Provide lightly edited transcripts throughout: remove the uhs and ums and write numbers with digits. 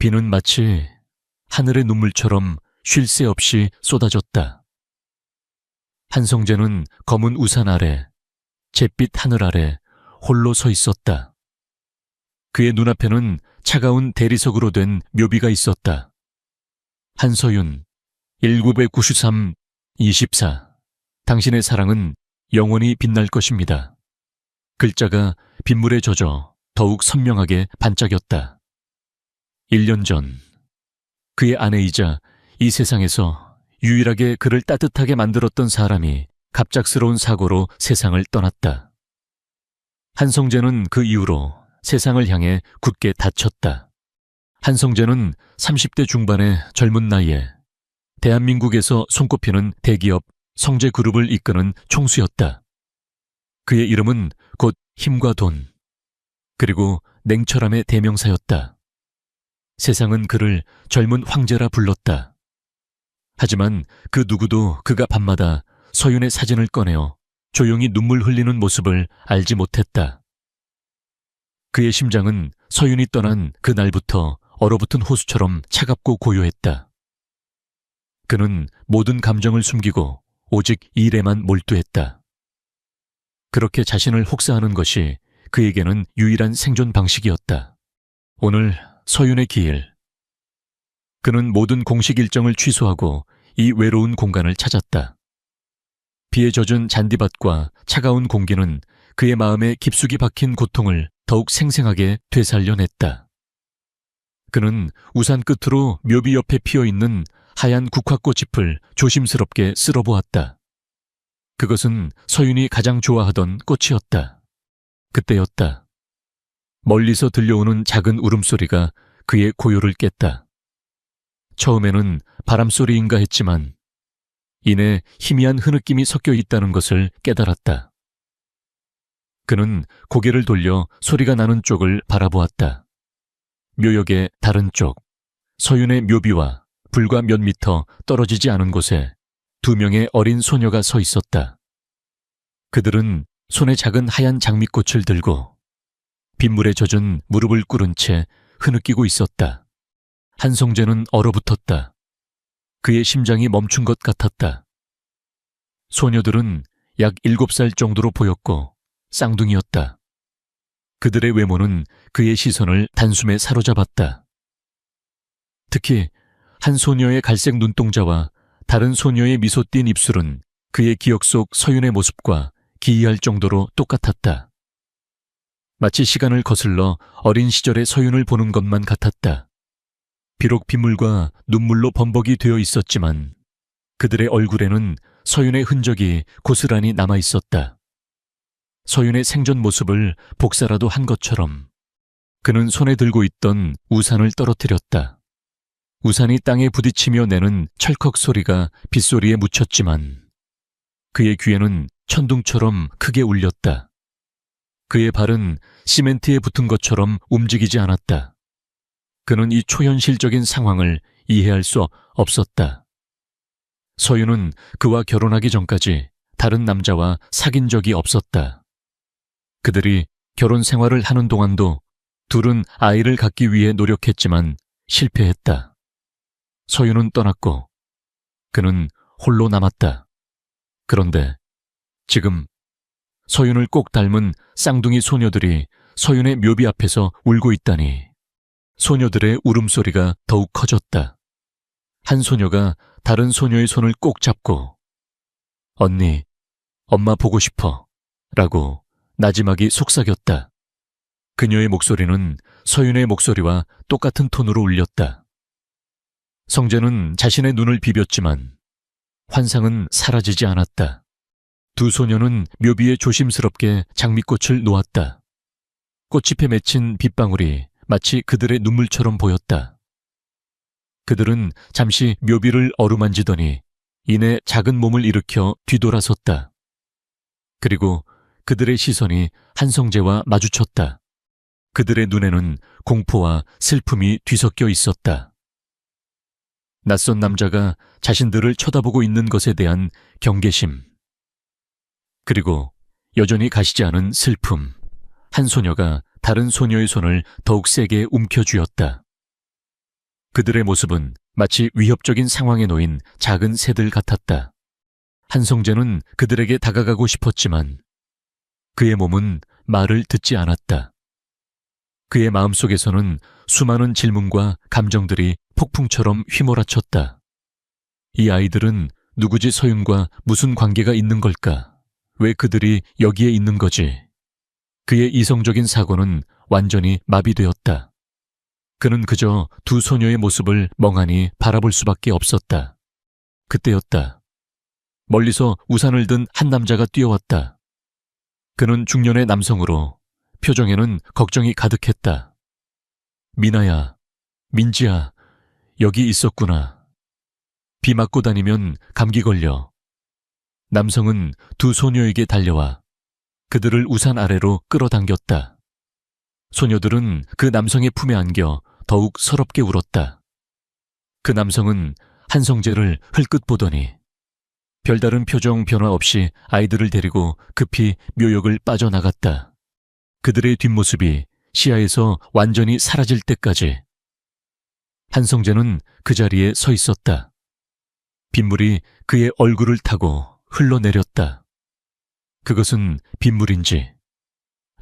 비는 마치 하늘의 눈물처럼 쉴 새 없이 쏟아졌다. 한성재는 검은 우산 아래, 잿빛 하늘 아래 홀로 서 있었다. 그의 눈앞에는 차가운 대리석으로 된 묘비가 있었다. 한서윤, 1993-24. 당신의 사랑은 영원히 빛날 것입니다. 글자가 빗물에 젖어 더욱 선명하게 반짝였다. 1년 전, 그의 아내이자 이 세상에서 유일하게 그를 따뜻하게 만들었던 사람이 갑작스러운 사고로 세상을 떠났다. 한성재는 그 이후로 세상을 향해 굳게 닫혔다. 한성재는 30대 중반의 젊은 나이에 대한민국에서 손꼽히는 대기업 성재그룹을 이끄는 총수였다. 그의 이름은 곧 힘과 돈, 그리고 냉철함의 대명사였다. 세상은 그를 젊은 황제라 불렀다. 하지만 그 누구도 그가 밤마다 서윤의 사진을 꺼내어 조용히 눈물 흘리는 모습을 알지 못했다. 그의 심장은 서윤이 떠난 그날부터 얼어붙은 호수처럼 차갑고 고요했다. 그는 모든 감정을 숨기고 오직 일에만 몰두했다. 그렇게 자신을 혹사하는 것이 그에게는 유일한 생존 방식이었다. 오늘 서윤의 기일. 그는 모든 공식 일정을 취소하고 이 외로운 공간을 찾았다. 비에 젖은 잔디밭과 차가운 공기는 그의 마음에 깊숙이 박힌 고통을 더욱 생생하게 되살려냈다. 그는 우산 끝으로 묘비 옆에 피어있는 하얀 국화꽃잎을 조심스럽게 쓸어보았다. 그것은 서윤이 가장 좋아하던 꽃이었다. 그때였다. 멀리서 들려오는 작은 울음소리가 그의 고요를 깼다. 처음에는 바람소리인가 했지만 이내 희미한 흐느낌이 섞여 있다는 것을 깨달았다. 그는 고개를 돌려 소리가 나는 쪽을 바라보았다. 묘역의 다른 쪽, 서윤의 묘비와 불과 몇 미터 떨어지지 않은 곳에 2명의 어린 소녀가 서 있었다. 그들은 손에 작은 하얀 장미꽃을 들고 빗물에 젖은 무릎을 꿇은 채 흐느끼고 있었다. 한성재는 얼어붙었다. 그의 심장이 멈춘 것 같았다. 소녀들은 약 7살 정도로 보였고 쌍둥이였다. 그들의 외모는 그의 시선을 단숨에 사로잡았다. 특히 한 소녀의 갈색 눈동자와 다른 소녀의 미소 띤 입술은 그의 기억 속 서윤의 모습과 기이할 정도로 똑같았다. 마치 시간을 거슬러 어린 시절의 서윤을 보는 것만 같았다. 비록 빗물과 눈물로 범벅이 되어 있었지만 그들의 얼굴에는 서윤의 흔적이 고스란히 남아 있었다. 서윤의 생전 모습을 복사라도 한 것처럼 그는 손에 들고 있던 우산을 떨어뜨렸다. 우산이 땅에 부딪히며 내는 철컥 소리가 빗소리에 묻혔지만 그의 귀에는 천둥처럼 크게 울렸다. 그의 발은 시멘트에 붙은 것처럼 움직이지 않았다. 그는 이 초현실적인 상황을 이해할 수 없었다. 서윤은 그와 결혼하기 전까지 다른 남자와 사귄 적이 없었다. 그들이 결혼 생활을 하는 동안도 둘은 아이를 갖기 위해 노력했지만 실패했다. 서윤은 떠났고 그는 홀로 남았다. 그런데 지금 서윤을 꼭 닮은 쌍둥이 소녀들이 서윤의 묘비 앞에서 울고 있다니 소녀들의 울음소리가 더욱 커졌다. 한 소녀가 다른 소녀의 손을 꼭 잡고 언니, 엄마 보고 싶어 라고 나지막이 속삭였다. 그녀의 목소리는 서윤의 목소리와 똑같은 톤으로 울렸다. 성재는 자신의 눈을 비볐지만 환상은 사라지지 않았다. 두 소녀는 묘비에 조심스럽게 장미꽃을 놓았다. 꽃잎에 맺힌 빗방울이 마치 그들의 눈물처럼 보였다. 그들은 잠시 묘비를 어루만지더니 이내 작은 몸을 일으켜 뒤돌아섰다. 그리고 그들의 시선이 한성재와 마주쳤다. 그들의 눈에는 공포와 슬픔이 뒤섞여 있었다. 낯선 남자가 자신들을 쳐다보고 있는 것에 대한 경계심, 그리고 여전히 가시지 않은 슬픔. 한 소녀가 다른 소녀의 손을 더욱 세게 움켜쥐었다. 그들의 모습은 마치 위협적인 상황에 놓인 작은 새들 같았다. 한성재는 그들에게 다가가고 싶었지만 그의 몸은 말을 듣지 않았다. 그의 마음속에서는 수많은 질문과 감정들이 폭풍처럼 휘몰아쳤다. 이 아이들은 누구지 서윤과 무슨 관계가 있는 걸까? 왜 그들이 여기에 있는 거지? 그의 이성적인 사고는 완전히 마비되었다. 그는 그저 두 소녀의 모습을 멍하니 바라볼 수밖에 없었다. 그때였다. 멀리서 우산을 든 한 남자가 뛰어왔다. 그는 중년의 남성으로 표정에는 걱정이 가득했다. 미나야, 민지야, 여기 있었구나. 비 맞고 다니면 감기 걸려. 남성은 두 소녀에게 달려와 그들을 우산 아래로 끌어당겼다. 소녀들은 그 남성의 품에 안겨 더욱 서럽게 울었다. 그 남성은 한성재를 흘끗 보더니 별다른 표정 변화 없이 아이들을 데리고 급히 묘역을 빠져나갔다. 그들의 뒷모습이 시야에서 완전히 사라질 때까지. 한성재는 그 자리에 서 있었다. 빗물이 그의 얼굴을 타고 흘러내렸다. 그것은 빗물인지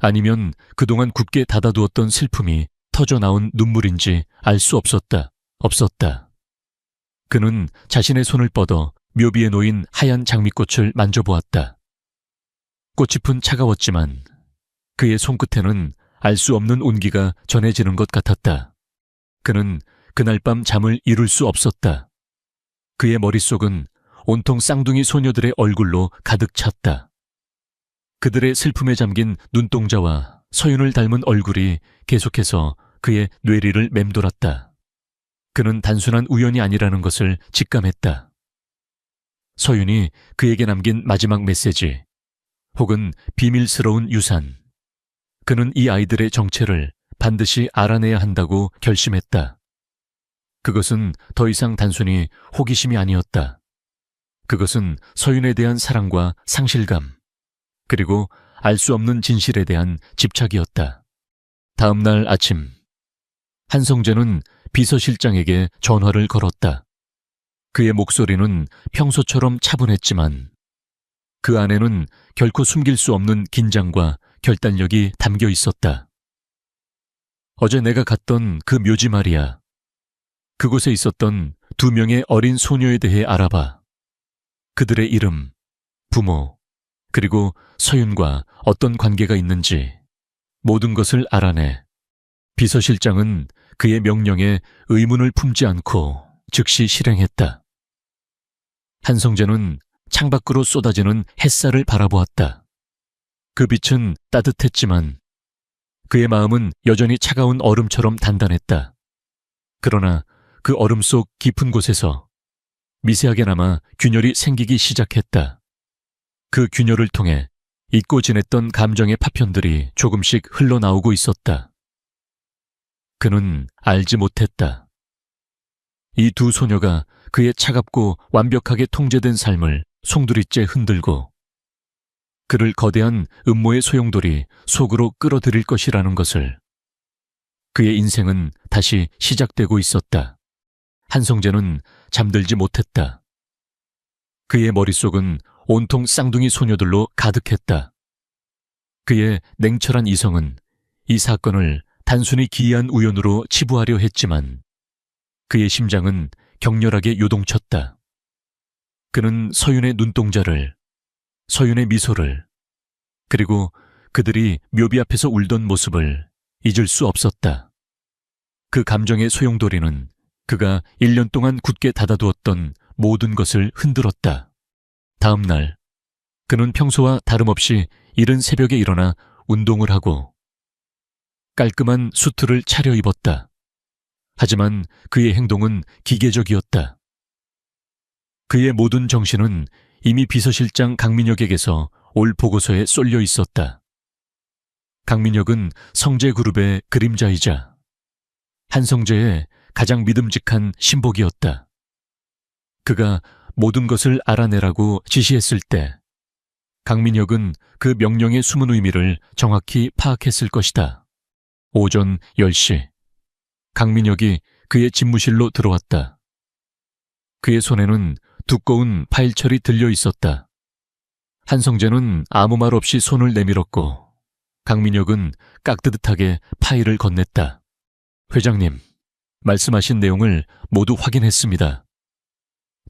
아니면 그동안 굳게 닫아두었던 슬픔이 터져나온 눈물인지 알 수 없었다. 그는 자신의 손을 뻗어 묘비에 놓인 하얀 장미꽃을 만져보았다. 꽃잎은 차가웠지만 그의 손끝에는 알 수 없는 온기가 전해지는 것 같았다. 그는 그날 밤 잠을 이룰 수 없었다. 그의 머릿속은 온통 쌍둥이 소녀들의 얼굴로 가득 찼다. 그들의 슬픔에 잠긴 눈동자와 서윤을 닮은 얼굴이 계속해서 그의 뇌리를 맴돌았다. 그는 단순한 우연이 아니라는 것을 직감했다. 서윤이 그에게 남긴 마지막 메시지, 혹은 비밀스러운 유산. 그는 이 아이들의 정체를 반드시 알아내야 한다고 결심했다. 그것은 더 이상 단순히 호기심이 아니었다. 그것은 서윤에 대한 사랑과 상실감, 그리고 알 수 없는 진실에 대한 집착이었다. 다음 날 아침, 한성재는 비서실장에게 전화를 걸었다. 그의 목소리는 평소처럼 차분했지만 그 안에는 결코 숨길 수 없는 긴장과 결단력이 담겨 있었다. 어제 내가 갔던 그 묘지 말이야. 그곳에 있었던 2명의 어린 소녀에 대해 알아봐. 그들의 이름, 부모, 그리고 서윤과 어떤 관계가 있는지 모든 것을 알아내. 비서실장은 그의 명령에 의문을 품지 않고 즉시 실행했다. 한성재는 창밖으로 쏟아지는 햇살을 바라보았다. 그 빛은 따뜻했지만 그의 마음은 여전히 차가운 얼음처럼 단단했다. 그러나 그 얼음 속 깊은 곳에서 미세하게나마 균열이 생기기 시작했다. 그 균열을 통해 잊고 지냈던 감정의 파편들이 조금씩 흘러나오고 있었다. 그는 알지 못했다. 이 두 소녀가 그의 차갑고 완벽하게 통제된 삶을 송두리째 흔들고 그를 거대한 음모의 소용돌이 속으로 끌어들일 것이라는 것을. 그의 인생은 다시 시작되고 있었다. 한성재는 잠들지 못했다. 그의 머릿속은 온통 쌍둥이 소녀들로 가득했다. 그의 냉철한 이성은 이 사건을 단순히 기이한 우연으로 치부하려 했지만 그의 심장은 격렬하게 요동쳤다. 그는 서윤의 눈동자를, 서윤의 미소를, 그리고 그들이 묘비 앞에서 울던 모습을 잊을 수 없었다. 그 감정의 소용돌이는 그가 1년 동안 굳게 닫아두었던 모든 것을 흔들었다. 다음 날, 그는 평소와 다름없이 이른 새벽에 일어나 운동을 하고 깔끔한 수트를 차려입었다. 하지만 그의 행동은 기계적이었다. 그의 모든 정신은 이미 비서실장 강민혁에게서 올 보고서에 쏠려 있었다. 강민혁은 성재그룹의 그림자이자 한성재의 가장 믿음직한 신복이었다. 그가 모든 것을 알아내라고 지시했을 때 강민혁은 그 명령의 숨은 의미를 정확히 파악했을 것이다. 오전 10시 강민혁이 그의 집무실로 들어왔다. 그의 손에는 두꺼운 파일철이 들려 있었다. 한성재는 아무 말 없이 손을 내밀었고 강민혁은 깍듯하게 파일을 건넸다. 회장님, 말씀하신 내용을 모두 확인했습니다.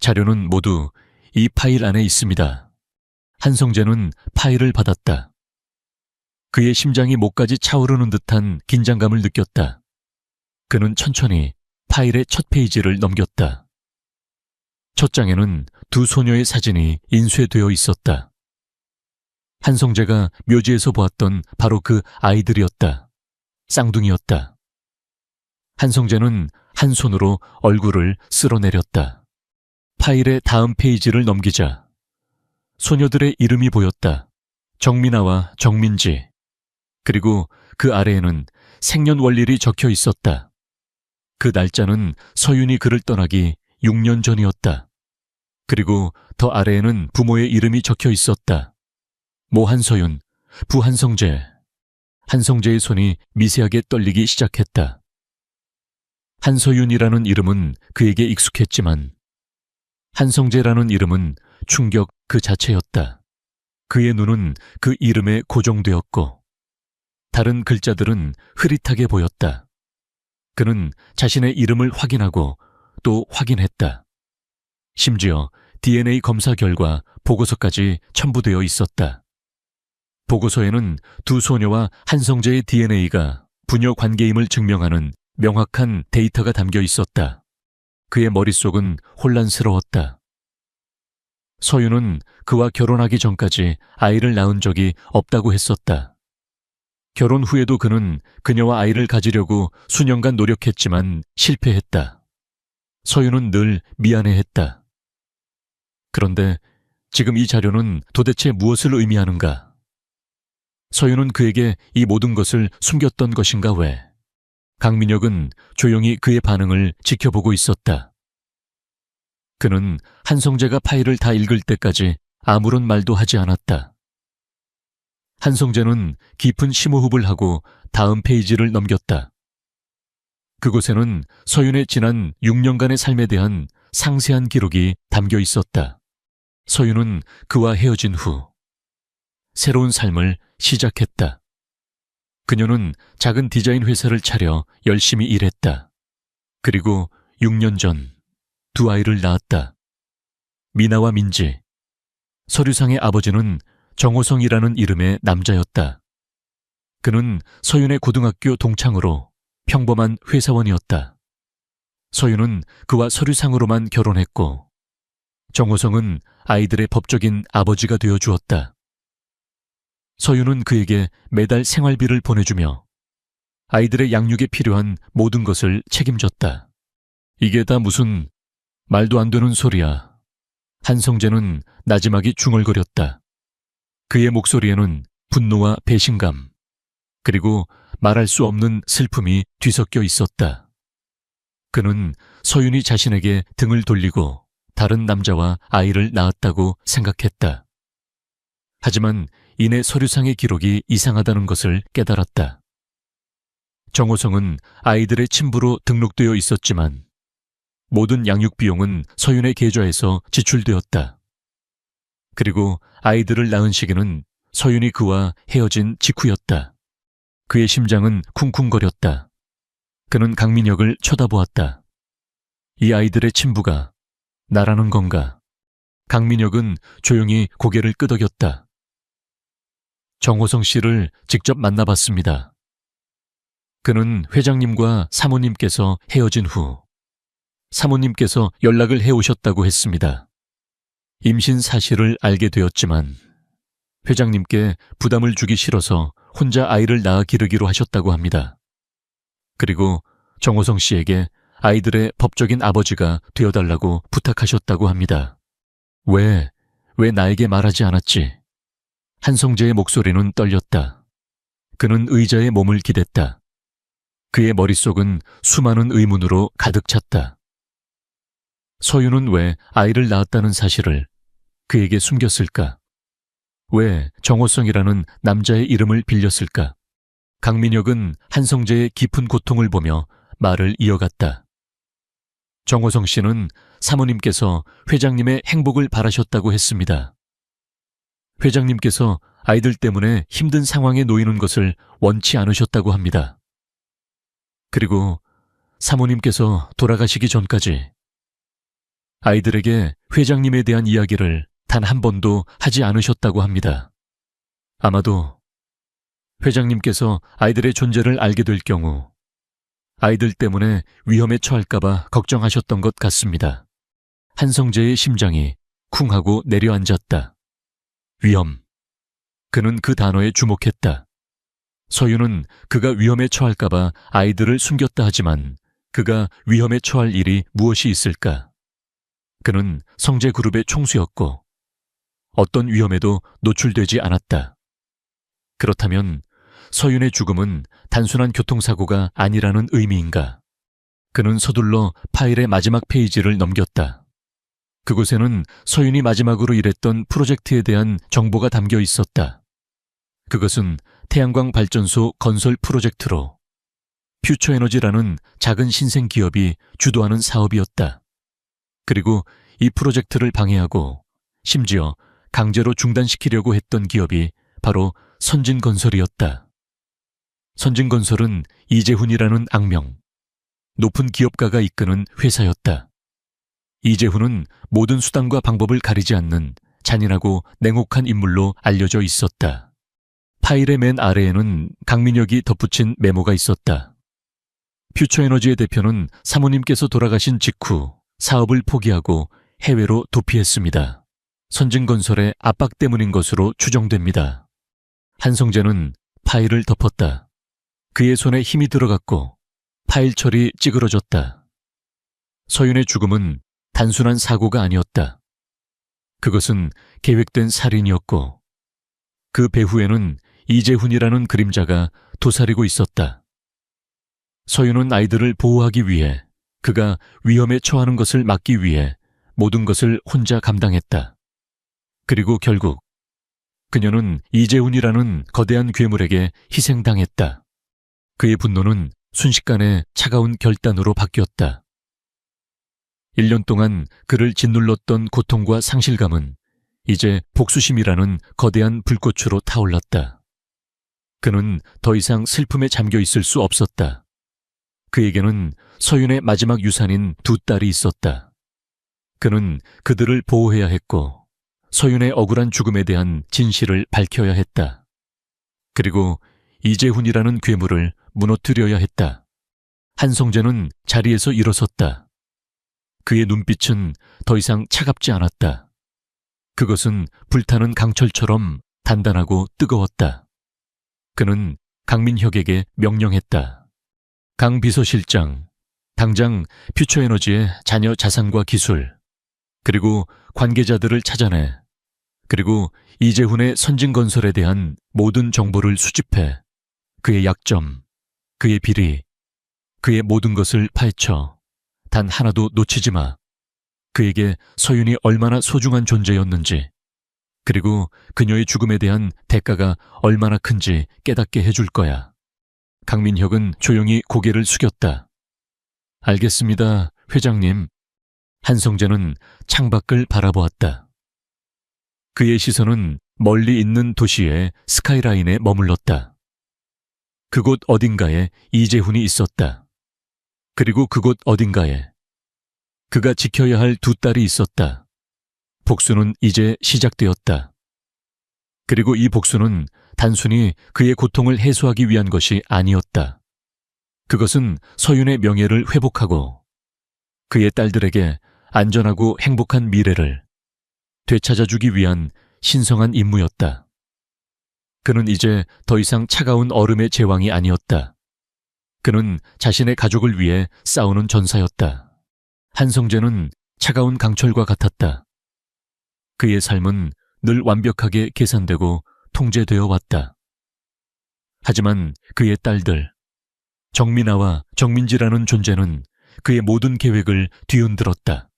자료는 모두 이 파일 안에 있습니다. 한성재는 파일을 받았다. 그의 심장이 목까지 차오르는 듯한 긴장감을 느꼈다. 그는 천천히 파일의 첫 페이지를 넘겼다. 첫 장에는 두 소녀의 사진이 인쇄되어 있었다. 한성재가 묘지에서 보았던 바로 그 아이들이었다. 쌍둥이였다. 한성재는 한 손으로 얼굴을 쓸어내렸다. 파일의 다음 페이지를 넘기자 소녀들의 이름이 보였다. 정민아와 정민지. 그리고 그 아래에는 생년월일이 적혀 있었다. 그 날짜는 서윤이 그를 떠나기 6년 전이었다. 그리고 더 아래에는 부모의 이름이 적혀 있었다. 모 한서윤, 부 한성재. 한성재의 손이 미세하게 떨리기 시작했다. 한서윤이라는 이름은 그에게 익숙했지만 한성재라는 이름은 충격 그 자체였다. 그의 눈은 그 이름에 고정되었고 다른 글자들은 흐릿하게 보였다. 그는 자신의 이름을 확인하고 또 확인했다. 심지어 DNA 검사 결과 보고서까지 첨부되어 있었다. 보고서에는 두 소녀와 한성재의 DNA가 부녀 관계임을 증명하는 명확한 데이터가 담겨 있었다. 그의 머릿속은 혼란스러웠다. 서윤은 그와 결혼하기 전까지 아이를 낳은 적이 없다고 했었다. 결혼 후에도 그는 그녀와 아이를 가지려고 수년간 노력했지만 실패했다. 서윤은 늘 미안해했다. 그런데 지금 이 자료는 도대체 무엇을 의미하는가? 서윤은 그에게 이 모든 것을 숨겼던 것인가 왜? 강민혁은 조용히 그의 반응을 지켜보고 있었다. 그는 한성재가 파일을 다 읽을 때까지 아무런 말도 하지 않았다. 한성재는 깊은 심호흡을 하고 다음 페이지를 넘겼다. 그곳에는 서윤의 지난 6년간의 삶에 대한 상세한 기록이 담겨 있었다. 서윤은 그와 헤어진 후 새로운 삶을 시작했다. 그녀는 작은 디자인 회사를 차려 열심히 일했다. 그리고 6년 전 두 아이를 낳았다. 미나와 민지. 서류상의 아버지는 정호성이라는 이름의 남자였다. 그는 서윤의 고등학교 동창으로 평범한 회사원이었다. 서윤은 그와 서류상으로만 결혼했고 정호성은 아이들의 법적인 아버지가 되어 주었다. 서윤은 그에게 매달 생활비를 보내주며 아이들의 양육에 필요한 모든 것을 책임졌다. 이게 다 무슨 말도 안 되는 소리야. 한성재는 나지막이 중얼거렸다. 그의 목소리에는 분노와 배신감, 그리고 말할 수 없는 슬픔이 뒤섞여 있었다. 그는 서윤이 자신에게 등을 돌리고 다른 남자와 아이를 낳았다고 생각했다. 하지만 이내 서류상의 기록이 이상하다는 것을 깨달았다. 정호성은 아이들의 친부로 등록되어 있었지만 모든 양육 비용은 서윤의 계좌에서 지출되었다. 그리고 아이들을 낳은 시기는 서윤이 그와 헤어진 직후였다. 그의 심장은 쿵쿵거렸다. 그는 강민혁을 쳐다보았다. 이 아이들의 친부가 나라는 건가? 강민혁은 조용히 고개를 끄덕였다. 정호성 씨를 직접 만나봤습니다. 그는 회장님과 사모님께서 헤어진 후 사모님께서 연락을 해오셨다고 했습니다. 임신 사실을 알게 되었지만 회장님께 부담을 주기 싫어서 혼자 아이를 낳아 기르기로 하셨다고 합니다. 그리고 정호성 씨에게 아이들의 법적인 아버지가 되어달라고 부탁하셨다고 합니다. 왜 나에게 말하지 않았지? 한성재의 목소리는 떨렸다. 그는 의자에 몸을 기댔다. 그의 머릿속은 수많은 의문으로 가득 찼다. 서윤은 왜 아이를 낳았다는 사실을 그에게 숨겼을까? 왜 정호성이라는 남자의 이름을 빌렸을까? 강민혁은 한성재의 깊은 고통을 보며 말을 이어갔다. 정호성 씨는 사모님께서 회장님의 행복을 바라셨다고 했습니다. 회장님께서 아이들 때문에 힘든 상황에 놓이는 것을 원치 않으셨다고 합니다. 그리고 사모님께서 돌아가시기 전까지 아이들에게 회장님에 대한 이야기를 단 한 번도 하지 않으셨다고 합니다. 아마도 회장님께서 아이들의 존재를 알게 될 경우 아이들 때문에 위험에 처할까봐 걱정하셨던 것 같습니다. 한성재의 심장이 쿵 하고 내려앉았다. 위험. 그는 그 단어에 주목했다. 서윤은 그가 위험에 처할까봐 아이들을 숨겼다 하지만 그가 위험에 처할 일이 무엇이 있을까? 그는 성재그룹의 총수였고 어떤 위험에도 노출되지 않았다. 그렇다면 서윤의 죽음은 단순한 교통사고가 아니라는 의미인가? 그는 서둘러 파일의 마지막 페이지를 넘겼다. 그곳에는 서윤이 마지막으로 일했던 프로젝트에 대한 정보가 담겨 있었다. 그것은 태양광 발전소 건설 프로젝트로 퓨처에너지라는 작은 신생 기업이 주도하는 사업이었다. 그리고 이 프로젝트를 방해하고 심지어 강제로 중단시키려고 했던 기업이 바로 선진건설이었다. 선진건설은 이재훈이라는 악명, 높은 기업가가 이끄는 회사였다. 이재훈은 모든 수단과 방법을 가리지 않는 잔인하고 냉혹한 인물로 알려져 있었다. 파일의 맨 아래에는 강민혁이 덧붙인 메모가 있었다. 퓨처에너지의 대표는 사모님께서 돌아가신 직후 사업을 포기하고 해외로 도피했습니다. 선진건설의 압박 때문인 것으로 추정됩니다. 한성재는 파일을 덮었다. 그의 손에 힘이 들어갔고 파일철이 찌그러졌다. 서윤의 죽음은 단순한 사고가 아니었다. 그것은 계획된 살인이었고 그 배후에는 이재훈이라는 그림자가 도사리고 있었다. 서윤은 아이들을 보호하기 위해 그가 위험에 처하는 것을 막기 위해 모든 것을 혼자 감당했다. 그리고 결국 그녀는 이재훈이라는 거대한 괴물에게 희생당했다. 그의 분노는 순식간에 차가운 결단으로 바뀌었다. 1년 동안 그를 짓눌렀던 고통과 상실감은 이제 복수심이라는 거대한 불꽃으로 타올랐다. 그는 더 이상 슬픔에 잠겨 있을 수 없었다. 그에게는 서윤의 마지막 유산인 두 딸이 있었다. 그는 그들을 보호해야 했고 서윤의 억울한 죽음에 대한 진실을 밝혀야 했다. 그리고 이재훈이라는 괴물을 무너뜨려야 했다. 한성재는 자리에서 일어섰다. 그의 눈빛은 더 이상 차갑지 않았다. 그것은 불타는 강철처럼 단단하고 뜨거웠다. 그는 강민혁에게 명령했다. 강 비서실장, 당장 퓨처에너지의 자녀 자산과 기술, 그리고 관계자들을 찾아내 그리고 이재훈의 선진건설에 대한 모든 정보를 수집해 그의 약점, 그의 비리, 그의 모든 것을 파헤쳐 단 하나도 놓치지 마. 그에게 서윤이 얼마나 소중한 존재였는지 그리고 그녀의 죽음에 대한 대가가 얼마나 큰지 깨닫게 해줄 거야. 강민혁은 조용히 고개를 숙였다. 알겠습니다, 회장님. 한성재는 창밖을 바라보았다. 그의 시선은 멀리 있는 도시의 스카이라인에 머물렀다. 그곳 어딘가에 이재훈이 있었다. 그리고 그곳 어딘가에 그가 지켜야 할 두 딸이 있었다. 복수는 이제 시작되었다. 그리고 이 복수는 단순히 그의 고통을 해소하기 위한 것이 아니었다. 그것은 서윤의 명예를 회복하고 그의 딸들에게 안전하고 행복한 미래를 되찾아주기 위한 신성한 임무였다. 그는 이제 더 이상 차가운 얼음의 제왕이 아니었다. 그는 자신의 가족을 위해 싸우는 전사였다. 한성재는 차가운 강철과 같았다. 그의 삶은 늘 완벽하게 계산되고 통제되어 왔다. 하지만 그의 딸들, 정민아와 정민지라는 존재는 그의 모든 계획을 뒤흔들었다.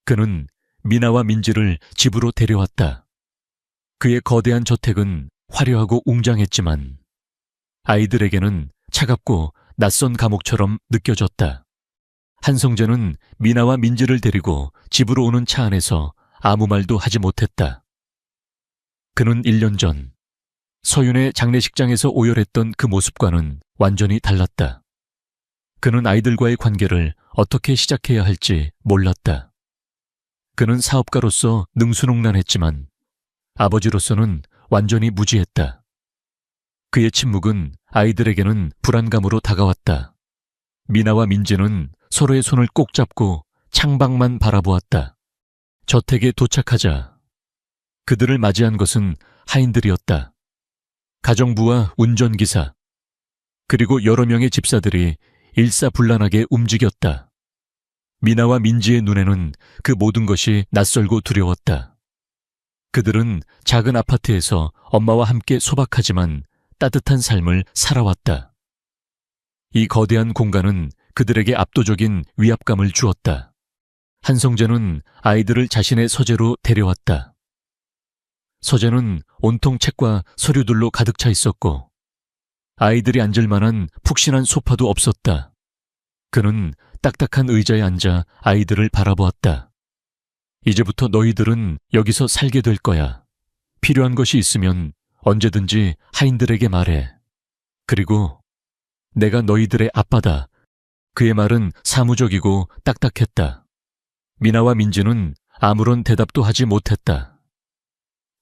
그는 미나와 민지를 집으로 데려왔다. 그의 거대한 저택은 화려하고 웅장했지만 아이들에게는 차갑고 낯선 감옥처럼 느껴졌다. 한성재는 미나와 민지를 데리고 집으로 오는 차 안에서 아무 말도 하지 못했다. 그는 1년 전 서윤의 장례식장에서 오열했던 그 모습과는 완전히 달랐다. 그는 아이들과의 관계를 어떻게 시작해야 할지 몰랐다. 그는 사업가로서 능수능란했지만 아버지로서는 완전히 무지했다. 그의 침묵은 아이들에게는 불안감으로 다가왔다. 미나와 민지는 서로의 손을 꼭 잡고 창밖만 바라보았다. 저택에 도착하자 그들을 맞이한 것은 하인들이었다. 가정부와 운전기사, 그리고 여러 명의 집사들이 일사불란하게 움직였다. 미나와 민지의 눈에는 그 모든 것이 낯설고 두려웠다. 그들은 작은 아파트에서 엄마와 함께 소박하지만 따뜻한 삶을 살아왔다. 이 거대한 공간은 그들에게 압도적인 위압감을 주었다. 한성재는 아이들을 자신의 서재로 데려왔다. 서재는 온통 책과 서류들로 가득 차 있었고 아이들이 앉을 만한 푹신한 소파도 없었다. 그는 딱딱한 의자에 앉아 아이들을 바라보았다. 이제부터 너희들은 여기서 살게 될 거야. 필요한 것이 있으면 언제든지 하인들에게 말해. 그리고 내가 너희들의 아빠다. 그의 말은 사무적이고 딱딱했다. 미나와 민지는 아무런 대답도 하지 못했다.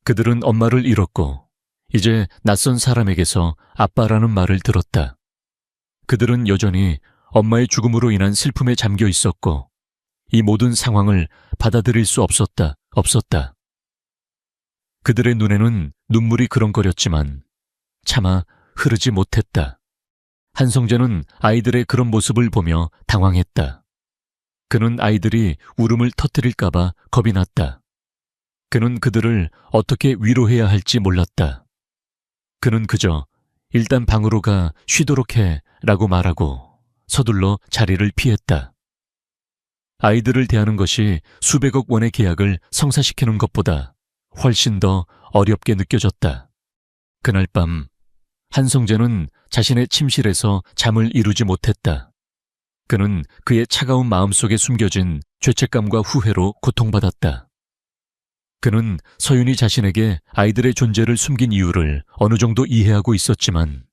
그들은 엄마를 잃었고 이제 낯선 사람에게서 아빠라는 말을 들었다. 그들은 여전히 엄마의 죽음으로 인한 슬픔에 잠겨 있었고 이 모든 상황을 받아들일 수 없었다. 그들의 눈에는 눈물이 그렁거렸지만 차마 흐르지 못했다. 한성재는 아이들의 그런 모습을 보며 당황했다. 그는 아이들이 울음을 터뜨릴까봐 겁이 났다. 그는 그들을 어떻게 위로해야 할지 몰랐다. 그는 그저 일단 방으로 가 쉬도록 해 라고 말하고 서둘러 자리를 피했다. 아이들을 대하는 것이 수백억 원의 계약을 성사시키는 것보다 훨씬 더 어렵게 느껴졌다. 그날 밤 한성재는 자신의 침실에서 잠을 이루지 못했다. 그는 그의 차가운 마음속에 숨겨진 죄책감과 후회로 고통받았다. 그는 서윤이 자신에게 아이들의 존재를 숨긴 이유를 어느 정도 이해하고 있었지만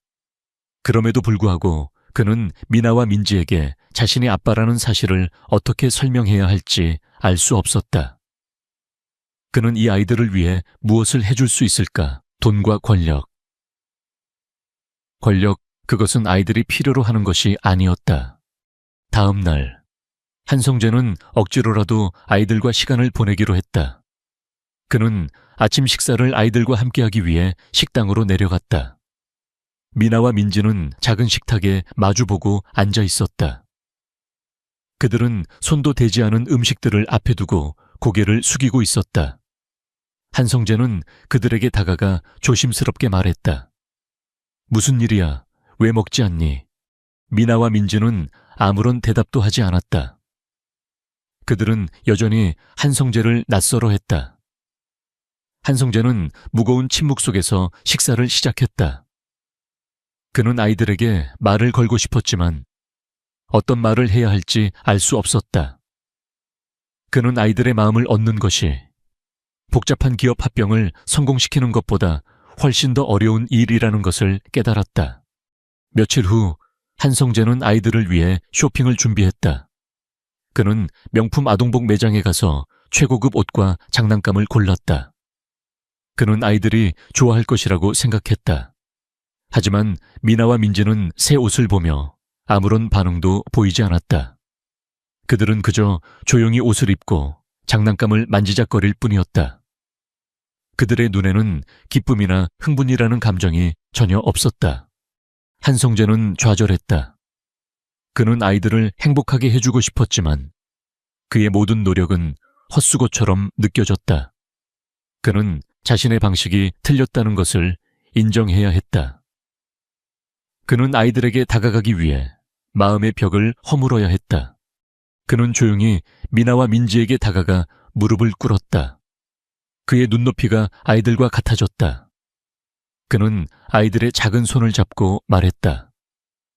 그럼에도 불구하고 그는 미나와 민지에게 자신이 아빠라는 사실을 어떻게 설명해야 할지 알 수 없었다. 그는 이 아이들을 위해 무엇을 해줄 수 있을까? 돈과 권력. 그것은 아이들이 필요로 하는 것이 아니었다. 다음 날, 한성재는 억지로라도 아이들과 시간을 보내기로 했다. 그는 아침 식사를 아이들과 함께하기 위해 식당으로 내려갔다. 미나와 민지는 작은 식탁에 마주보고 앉아 있었다. 그들은 손도 대지 않은 음식들을 앞에 두고 고개를 숙이고 있었다. 한성재는 그들에게 다가가 조심스럽게 말했다. 무슨 일이야? 왜 먹지 않니? 미나와 민지는 아무런 대답도 하지 않았다. 그들은 여전히 한성재를 낯설어했다. 한성재는 무거운 침묵 속에서 식사를 시작했다. 그는 아이들에게 말을 걸고 싶었지만 어떤 말을 해야 할지 알 수 없었다. 그는 아이들의 마음을 얻는 것이 복잡한 기업 합병을 성공시키는 것보다 훨씬 더 어려운 일이라는 것을 깨달았다. 며칠 후 한성재는 아이들을 위해 쇼핑을 준비했다. 그는 명품 아동복 매장에 가서 최고급 옷과 장난감을 골랐다. 그는 아이들이 좋아할 것이라고 생각했다. 하지만 미나와 민지는 새 옷을 보며 아무런 반응도 보이지 않았다. 그들은 그저 조용히 옷을 입고 장난감을 만지작거릴 뿐이었다. 그들의 눈에는 기쁨이나 흥분이라는 감정이 전혀 없었다. 한성재는 좌절했다. 그는 아이들을 행복하게 해주고 싶었지만 그의 모든 노력은 헛수고처럼 느껴졌다. 그는 자신의 방식이 틀렸다는 것을 인정해야 했다. 그는 아이들에게 다가가기 위해 마음의 벽을 허물어야 했다. 그는 조용히 미나와 민지에게 다가가 무릎을 꿇었다. 그의 눈높이가 아이들과 같아졌다. 그는 아이들의 작은 손을 잡고 말했다.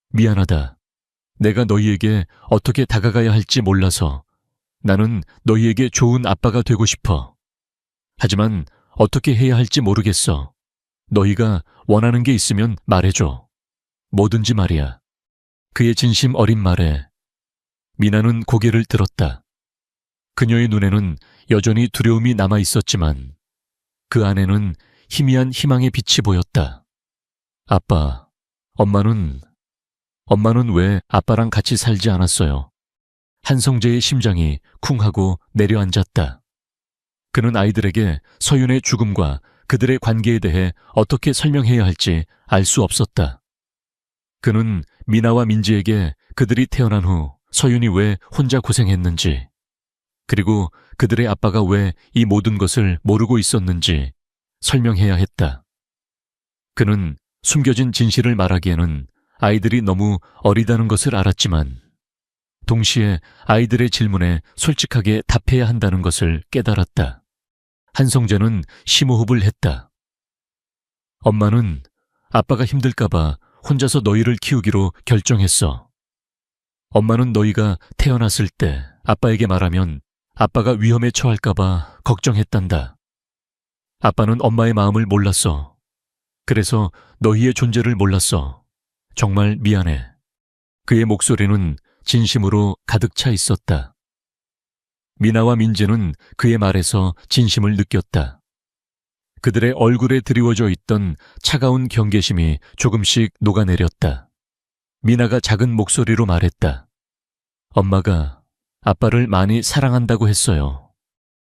미안하다. 내가 너희에게 어떻게 다가가야 할지 몰라서 나는 너희에게 좋은 아빠가 되고 싶어. 하지만 어떻게 해야 할지 모르겠어. 너희가 원하는 게 있으면 말해줘. 뭐든지 말이야. 그의 진심 어린 말에 미나는 고개를 들었다. 그녀의 눈에는 여전히 두려움이 남아 있었지만 그 안에는 희미한 희망의 빛이 보였다. 아빠, 엄마는 왜 아빠랑 같이 살지 않았어요? 한성재의 심장이 쿵 하고 내려앉았다. 그는 아이들에게 서윤의 죽음과 그들의 관계에 대해 어떻게 설명해야 할지 알 수 없었다. 그는 미나와 민지에게 그들이 태어난 후 서윤이 왜 혼자 고생했는지, 그리고 그들의 아빠가 왜 이 모든 것을 모르고 있었는지 설명해야 했다. 그는 숨겨진 진실을 말하기에는 아이들이 너무 어리다는 것을 알았지만 동시에 아이들의 질문에 솔직하게 답해야 한다는 것을 깨달았다. 한성재는 심호흡을 했다. 엄마는 아빠가 힘들까봐 혼자서 너희를 키우기로 결정했어. 엄마는 너희가 태어났을 때 아빠에게 말하면 아빠가 위험에 처할까봐 걱정했단다. 아빠는 엄마의 마음을 몰랐어. 그래서 너희의 존재를 몰랐어. 정말 미안해. 그의 목소리는 진심으로 가득 차 있었다. 미나와 민지는 그의 말에서 진심을 느꼈다. 그들의 얼굴에 드리워져 있던 차가운 경계심이 조금씩 녹아내렸다. 미나가 작은 목소리로 말했다. 엄마가 아빠를 많이 사랑한다고 했어요.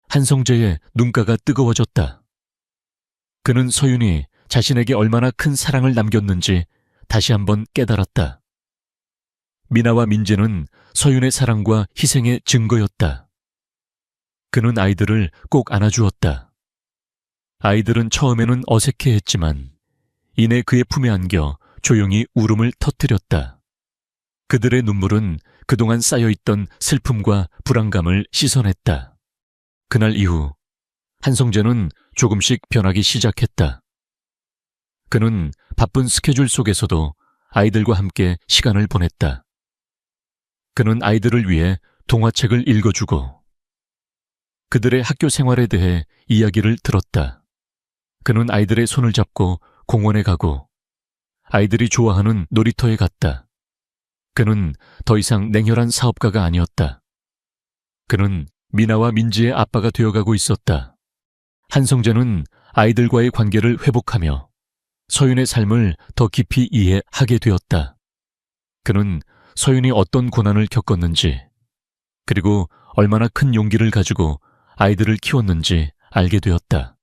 한성재의 눈가가 뜨거워졌다. 그는 서윤이 자신에게 얼마나 큰 사랑을 남겼는지 다시 한번 깨달았다. 미나와 민지는 서윤의 사랑과 희생의 증거였다. 그는 아이들을 꼭 안아주었다. 아이들은 처음에는 어색해했지만 이내 그의 품에 안겨 조용히 울음을 터뜨렸다. 그들의 눈물은 그동안 쌓여있던 슬픔과 불안감을 씻어냈다. 그날 이후 한성재는 조금씩 변하기 시작했다. 그는 바쁜 스케줄 속에서도 아이들과 함께 시간을 보냈다. 그는 아이들을 위해 동화책을 읽어주고 그들의 학교 생활에 대해 이야기를 들었다. 그는 아이들의 손을 잡고 공원에 가고 아이들이 좋아하는 놀이터에 갔다. 그는 더 이상 냉혈한 사업가가 아니었다. 그는 미나와 민지의 아빠가 되어가고 있었다. 한성재는 아이들과의 관계를 회복하며 서윤의 삶을 더 깊이 이해하게 되었다. 그는 서윤이 어떤 고난을 겪었는지, 그리고 얼마나 큰 용기를 가지고 아이들을 키웠는지 알게 되었다.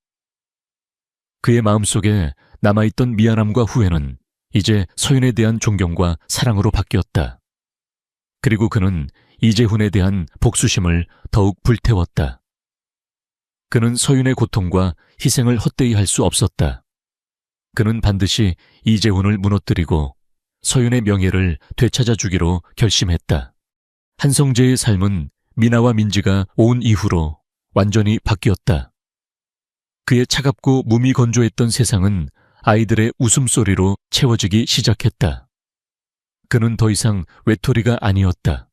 그의 마음속에 남아있던 미안함과 후회는 이제 서윤에 대한 존경과 사랑으로 바뀌었다. 그리고 그는 이재훈에 대한 복수심을 더욱 불태웠다. 그는 서윤의 고통과 희생을 헛되이 할 수 없었다. 그는 반드시 이재훈을 무너뜨리고 서윤의 명예를 되찾아주기로 결심했다. 한성재의 삶은 미나와 민지가 온 이후로 완전히 바뀌었다. 그의 차갑고 무미건조했던 세상은 아이들의 웃음소리로 채워지기 시작했다. 그는 더 이상 외톨이가 아니었다.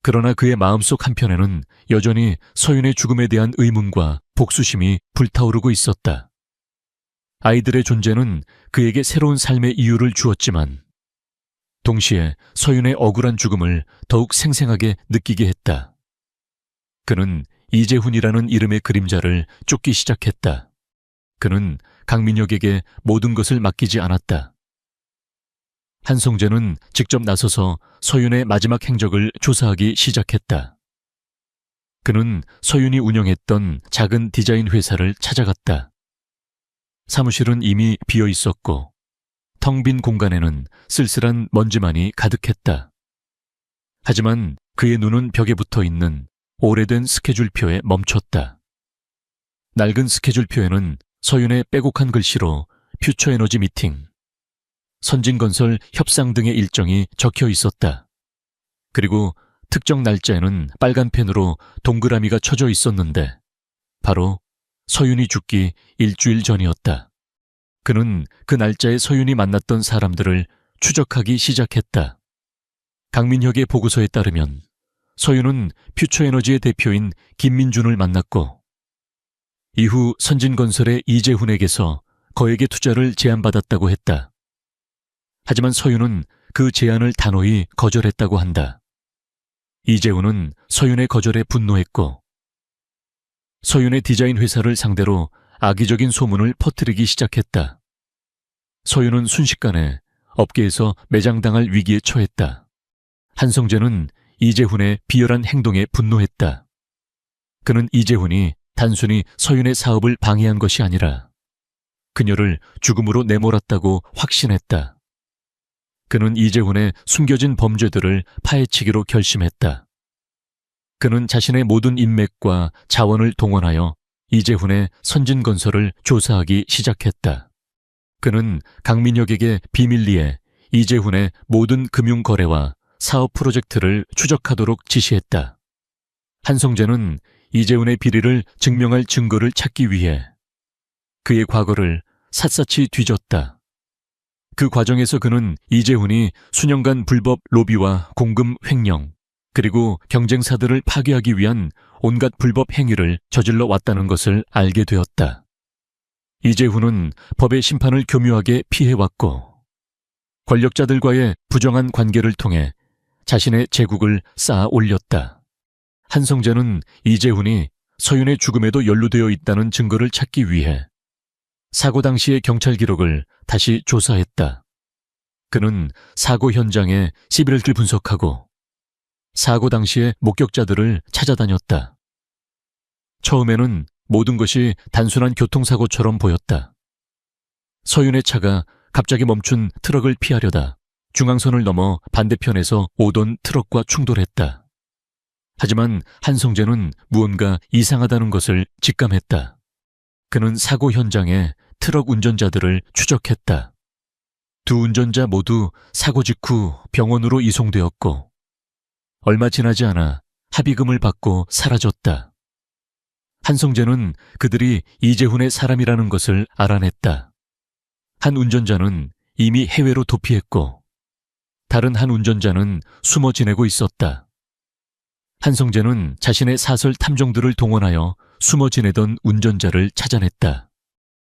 그러나 그의 마음속 한편에는 여전히 서윤의 죽음에 대한 의문과 복수심이 불타오르고 있었다. 아이들의 존재는 그에게 새로운 삶의 이유를 주었지만 동시에 서윤의 억울한 죽음을 더욱 생생하게 느끼게 했다. 그는 이재훈이라는 이름의 그림자를 쫓기 시작했다. 그는 강민혁에게 모든 것을 맡기지 않았다. 한성재는 직접 나서서 서윤의 마지막 행적을 조사하기 시작했다. 그는 서윤이 운영했던 작은 디자인 회사를 찾아갔다. 사무실은 이미 비어 있었고 텅 빈 공간에는 쓸쓸한 먼지만이 가득했다. 하지만 그의 눈은 벽에 붙어 있는 오래된 스케줄표에 멈췄다. 낡은 스케줄표에는 서윤의 빼곡한 글씨로 퓨처에너지 미팅, 선진건설 협상 등의 일정이 적혀 있었다. 그리고 특정 날짜에는 빨간 펜으로 동그라미가 쳐져 있었는데 바로 서윤이 죽기 일주일 전이었다. 그는 그 날짜에 서윤이 만났던 사람들을 추적하기 시작했다. 강민혁의 보고서에 따르면 서윤은 퓨처에너지의 대표인 김민준을 만났고 이후 선진건설의 이재훈에게서 거액의 투자를 제안받았다고 했다. 하지만 서윤은 그 제안을 단호히 거절했다고 한다. 이재훈은 서윤의 거절에 분노했고 서윤의 디자인 회사를 상대로 악의적인 소문을 퍼뜨리기 시작했다. 서윤은 순식간에 업계에서 매장당할 위기에 처했다. 한성재는 이재훈의 비열한 행동에 분노했다. 그는 이재훈이 단순히 서윤의 사업을 방해한 것이 아니라 그녀를 죽음으로 내몰았다고 확신했다. 그는 이재훈의 숨겨진 범죄들을 파헤치기로 결심했다. 그는 자신의 모든 인맥과 자원을 동원하여 이재훈의 선진건설을 조사하기 시작했다. 그는 강민혁에게 비밀리에 이재훈의 모든 금융거래와 사업 프로젝트를 추적하도록 지시했다. 한성재는 이재훈의 비리를 증명할 증거를 찾기 위해 그의 과거를 샅샅이 뒤졌다. 그 과정에서 그는 이재훈이 수년간 불법 로비와 공금 횡령, 그리고 경쟁사들을 파괴하기 위한 온갖 불법 행위를 저질러 왔다는 것을 알게 되었다. 이재훈은 법의 심판을 교묘하게 피해왔고 권력자들과의 부정한 관계를 통해 자신의 제국을 쌓아 올렸다. 한성재는 이재훈이 서윤의 죽음에도 연루되어 있다는 증거를 찾기 위해 사고 당시의 경찰 기록을 다시 조사했다. 그는 사고 현장의 시비를 분석하고 사고 당시의 목격자들을 찾아다녔다. 처음에는 모든 것이 단순한 교통사고처럼 보였다. 서윤의 차가 갑자기 멈춘 트럭을 피하려다 중앙선을 넘어 반대편에서 오던 트럭과 충돌했다. 하지만 한성재는 무언가 이상하다는 것을 직감했다. 그는 사고 현장에 트럭 운전자들을 추적했다. 두 운전자 모두 사고 직후 병원으로 이송되었고 얼마 지나지 않아 합의금을 받고 사라졌다. 한성재는 그들이 이재훈의 사람이라는 것을 알아냈다. 한 운전자는 이미 해외로 도피했고 다른 한 운전자는 숨어 지내고 있었다. 한성재는 자신의 사설 탐정들을 동원하여 숨어 지내던 운전자를 찾아냈다.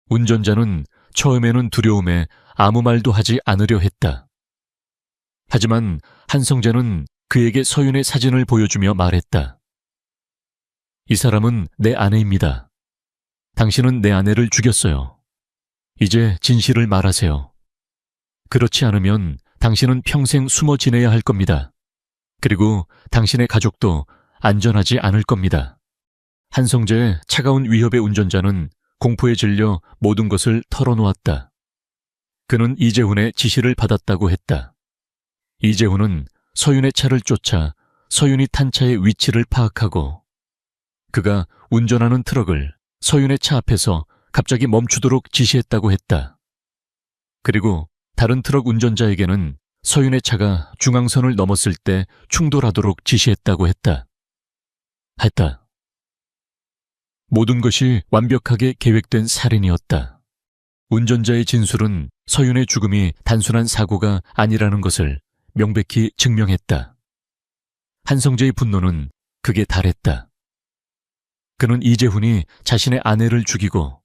운전자는 처음에는 두려움에 아무 말도 하지 않으려 했다. 하지만 한성재는 그에게 서윤의 사진을 보여주며 말했다. 이 사람은 내 아내입니다. 당신은 내 아내를 죽였어요. 이제 진실을 말하세요. 그렇지 않으면 당신은 평생 숨어 지내야 할 겁니다. 그리고 당신의 가족도 안전하지 않을 겁니다. 한성재의 차가운 위협의 운전자는 공포에 질려 모든 것을 털어놓았다. 그는 이재훈의 지시를 받았다고 했다. 이재훈은 서윤의 차를 쫓아 서윤이 탄 차의 위치를 파악하고 그가 운전하는 트럭을 서윤의 차 앞에서 갑자기 멈추도록 지시했다고 했다. 그리고 다른 트럭 운전자에게는 서윤의 차가 중앙선을 넘었을 때 충돌하도록 지시했다고 했다. 모든 것이 완벽하게 계획된 살인이었다. 운전자의 진술은 서윤의 죽음이 단순한 사고가 아니라는 것을 명백히 증명했다. 한성재의 분노는 극에 달했다. 그는 이재훈이 자신의 아내를 죽이고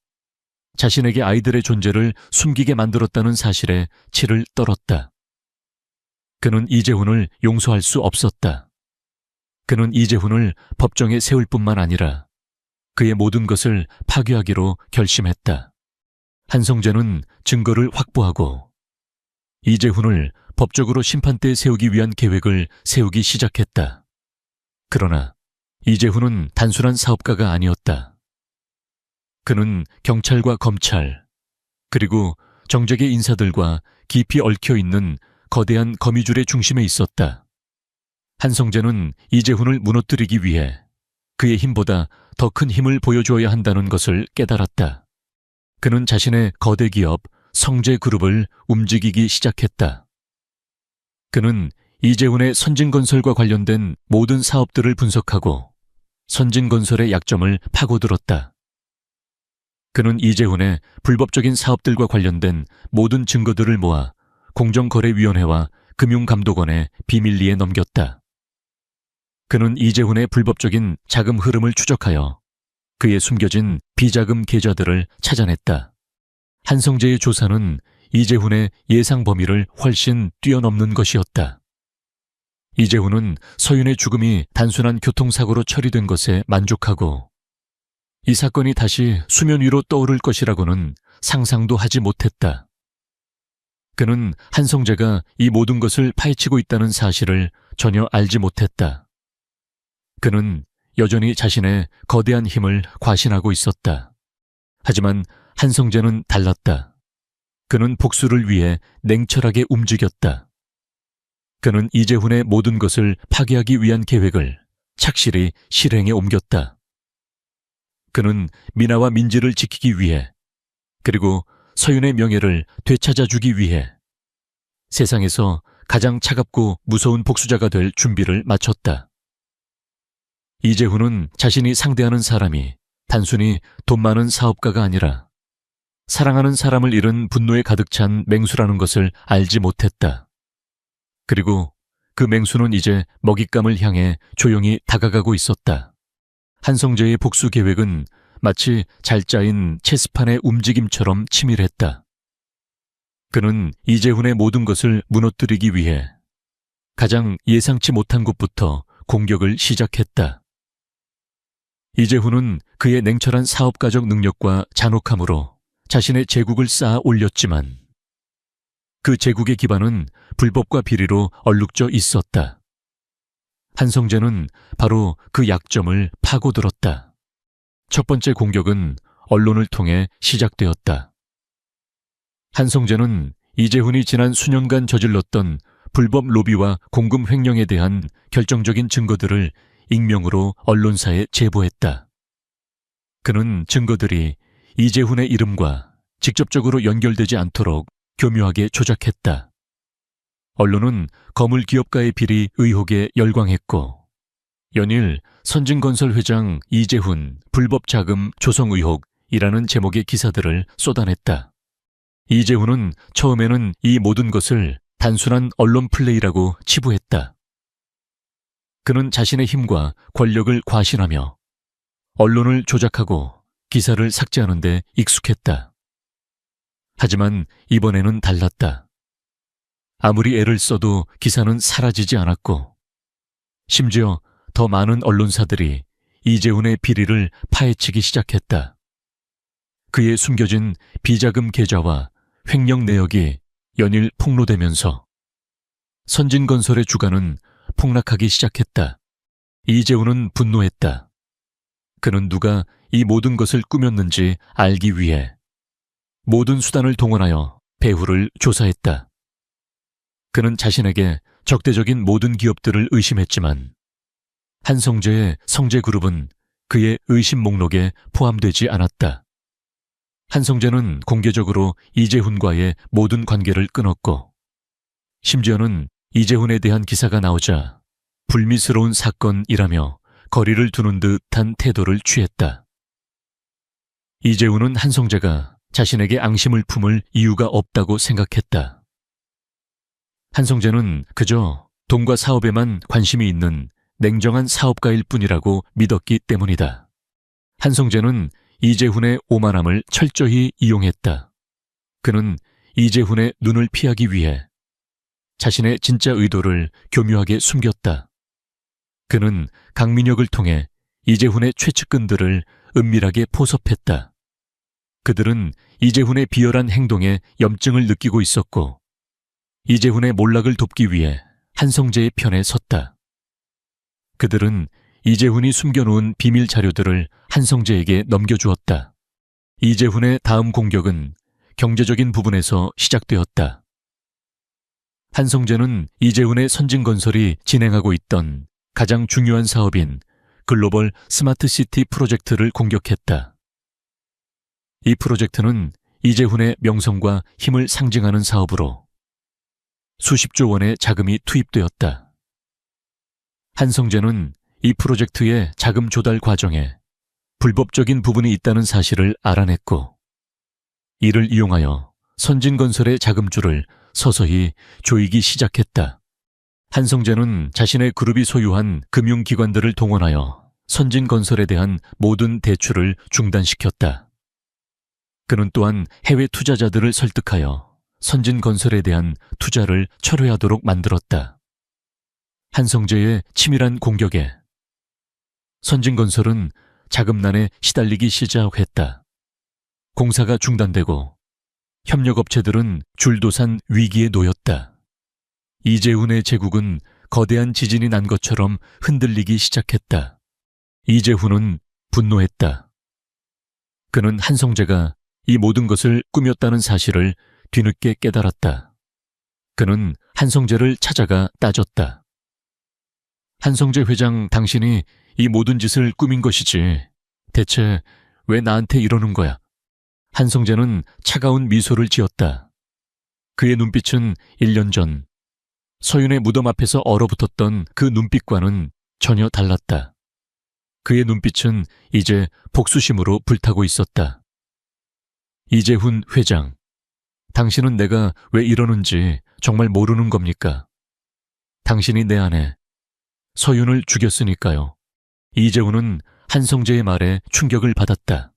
자신에게 아이들의 존재를 숨기게 만들었다는 사실에 치를 떨었다. 그는 이재훈을 용서할 수 없었다. 그는 이재훈을 법정에 세울 뿐만 아니라 그의 모든 것을 파괴하기로 결심했다. 한성재는 증거를 확보하고 이재훈을 법적으로 심판대에 세우기 위한 계획을 세우기 시작했다. 그러나 이재훈은 단순한 사업가가 아니었다. 그는 경찰과 검찰, 그리고 정적의 인사들과 깊이 얽혀있는 거대한 거미줄의 중심에 있었다. 한성재는 이재훈을 무너뜨리기 위해 그의 힘보다 더 큰 힘을 보여주어야 한다는 것을 깨달았다. 그는 자신의 거대 기업 성재그룹을 움직이기 시작했다. 그는 이재훈의 선진건설과 관련된 모든 사업들을 분석하고 선진건설의 약점을 파고들었다. 그는 이재훈의 불법적인 사업들과 관련된 모든 증거들을 모아 공정거래위원회와 금융감독원의 비밀리에 넘겼다. 그는 이재훈의 불법적인 자금 흐름을 추적하여 그의 숨겨진 비자금 계좌들을 찾아냈다. 한성재의 조사는 이재훈의 예상 범위를 훨씬 뛰어넘는 것이었다. 이재훈은 서윤의 죽음이 단순한 교통사고로 처리된 것에 만족하고 이 사건이 다시 수면 위로 떠오를 것이라고는 상상도 하지 못했다. 그는 한성재가 이 모든 것을 파헤치고 있다는 사실을 전혀 알지 못했다. 그는 여전히 자신의 거대한 힘을 과신하고 있었다. 하지만 한성재는 달랐다. 그는 복수를 위해 냉철하게 움직였다. 그는 이재훈의 모든 것을 파괴하기 위한 계획을 착실히 실행에 옮겼다. 그는 미나와 민지를 지키기 위해 그리고 서윤의 명예를 되찾아주기 위해 세상에서 가장 차갑고 무서운 복수자가 될 준비를 마쳤다. 이재훈은 자신이 상대하는 사람이 단순히 돈 많은 사업가가 아니라 사랑하는 사람을 잃은 분노에 가득 찬 맹수라는 것을 알지 못했다. 그리고 그 맹수는 이제 먹잇감을 향해 조용히 다가가고 있었다. 한성재의 복수 계획은 마치 잘 짜인 체스판의 움직임처럼 치밀했다. 그는 이재훈의 모든 것을 무너뜨리기 위해 가장 예상치 못한 곳부터 공격을 시작했다. 이재훈은 그의 냉철한 사업가적 능력과 잔혹함으로 자신의 제국을 쌓아 올렸지만 그 제국의 기반은 불법과 비리로 얼룩져 있었다. 한성재는 바로 그 약점을 파고들었다. 첫 번째 공격은 언론을 통해 시작되었다. 한성재는 이재훈이 지난 수년간 저질렀던 불법 로비와 공금 횡령에 대한 결정적인 증거들을 익명으로 언론사에 제보했다. 그는 증거들이 이재훈의 이름과 직접적으로 연결되지 않도록 교묘하게 조작했다. 언론은 거물 기업가의 비리 의혹에 열광했고 연일 선진건설 회장 이재훈 불법 자금 조성 의혹이라는 제목의 기사들을 쏟아냈다. 이재훈은 처음에는 이 모든 것을 단순한 언론 플레이라고 치부했다. 그는 자신의 힘과 권력을 과신하며 언론을 조작하고 기사를 삭제하는 데 익숙했다. 하지만 이번에는 달랐다. 아무리 애를 써도 기사는 사라지지 않았고 심지어 더 많은 언론사들이 이재훈의 비리를 파헤치기 시작했다. 그의 숨겨진 비자금 계좌와 횡령 내역이 연일 폭로되면서 선진건설의 주가는 폭락하기 시작했다. 이재훈은 분노했다. 그는 누가 이 모든 것을 꾸몄는지 알기 위해 모든 수단을 동원하여 배후를 조사했다. 그는 자신에게 적대적인 모든 기업들을 의심했지만 한성재의 성재그룹은 그의 의심 목록에 포함되지 않았다. 한성재는 공개적으로 이재훈과의 모든 관계를 끊었고 심지어는 이재훈에 대한 기사가 나오자 불미스러운 사건이라며 거리를 두는 듯한 태도를 취했다. 이재훈은 한성재가 자신에게 앙심을 품을 이유가 없다고 생각했다. 한성재는 그저 돈과 사업에만 관심이 있는 냉정한 사업가일 뿐이라고 믿었기 때문이다. 한성재는 이재훈의 오만함을 철저히 이용했다. 그는 이재훈의 눈을 피하기 위해 자신의 진짜 의도를 교묘하게 숨겼다. 그는 강민혁을 통해 이재훈의 최측근들을 은밀하게 포섭했다. 그들은 이재훈의 비열한 행동에 염증을 느끼고 있었고 이재훈의 몰락을 돕기 위해 한성재의 편에 섰다. 그들은 이재훈이 숨겨놓은 비밀 자료들을 한성재에게 넘겨주었다. 이재훈의 다음 공격은 경제적인 부분에서 시작되었다. 한성재는 이재훈의 선진건설이 진행하고 있던 가장 중요한 사업인 글로벌 스마트시티 프로젝트를 공격했다. 이 프로젝트는 이재훈의 명성과 힘을 상징하는 사업으로 수십조 원의 자금이 투입되었다. 한성재는 이 프로젝트의 자금 조달 과정에 불법적인 부분이 있다는 사실을 알아냈고 이를 이용하여 선진건설의 자금줄을 서서히 조이기 시작했다. 한성재는 자신의 그룹이 소유한 금융기관들을 동원하여 선진건설에 대한 모든 대출을 중단시켰다. 그는 또한 해외 투자자들을 설득하여 선진건설에 대한 투자를 철회하도록 만들었다. 한성재의 치밀한 공격에 선진건설은 자금난에 시달리기 시작했다. 공사가 중단되고 협력업체들은 줄도산 위기에 놓였다. 이재훈의 제국은 거대한 지진이 난 것처럼 흔들리기 시작했다. 이재훈은 분노했다. 그는 한성재가 이 모든 것을 꾸몄다는 사실을 뒤늦게 깨달았다. 그는 한성재를 찾아가 따졌다. 한성재 회장, 당신이 이 모든 짓을 꾸민 것이지. 대체 왜 나한테 이러는 거야? 한성재는 차가운 미소를 지었다. 그의 눈빛은 1년 전 서윤의 무덤 앞에서 얼어붙었던 그 눈빛과는 전혀 달랐다. 그의 눈빛은 이제 복수심으로 불타고 있었다. 이재훈 회장, 당신은 내가 왜 이러는지 정말 모르는 겁니까? 당신이 내 아내 서윤을 죽였으니까요. 이재훈은 한성재의 말에 충격을 받았다.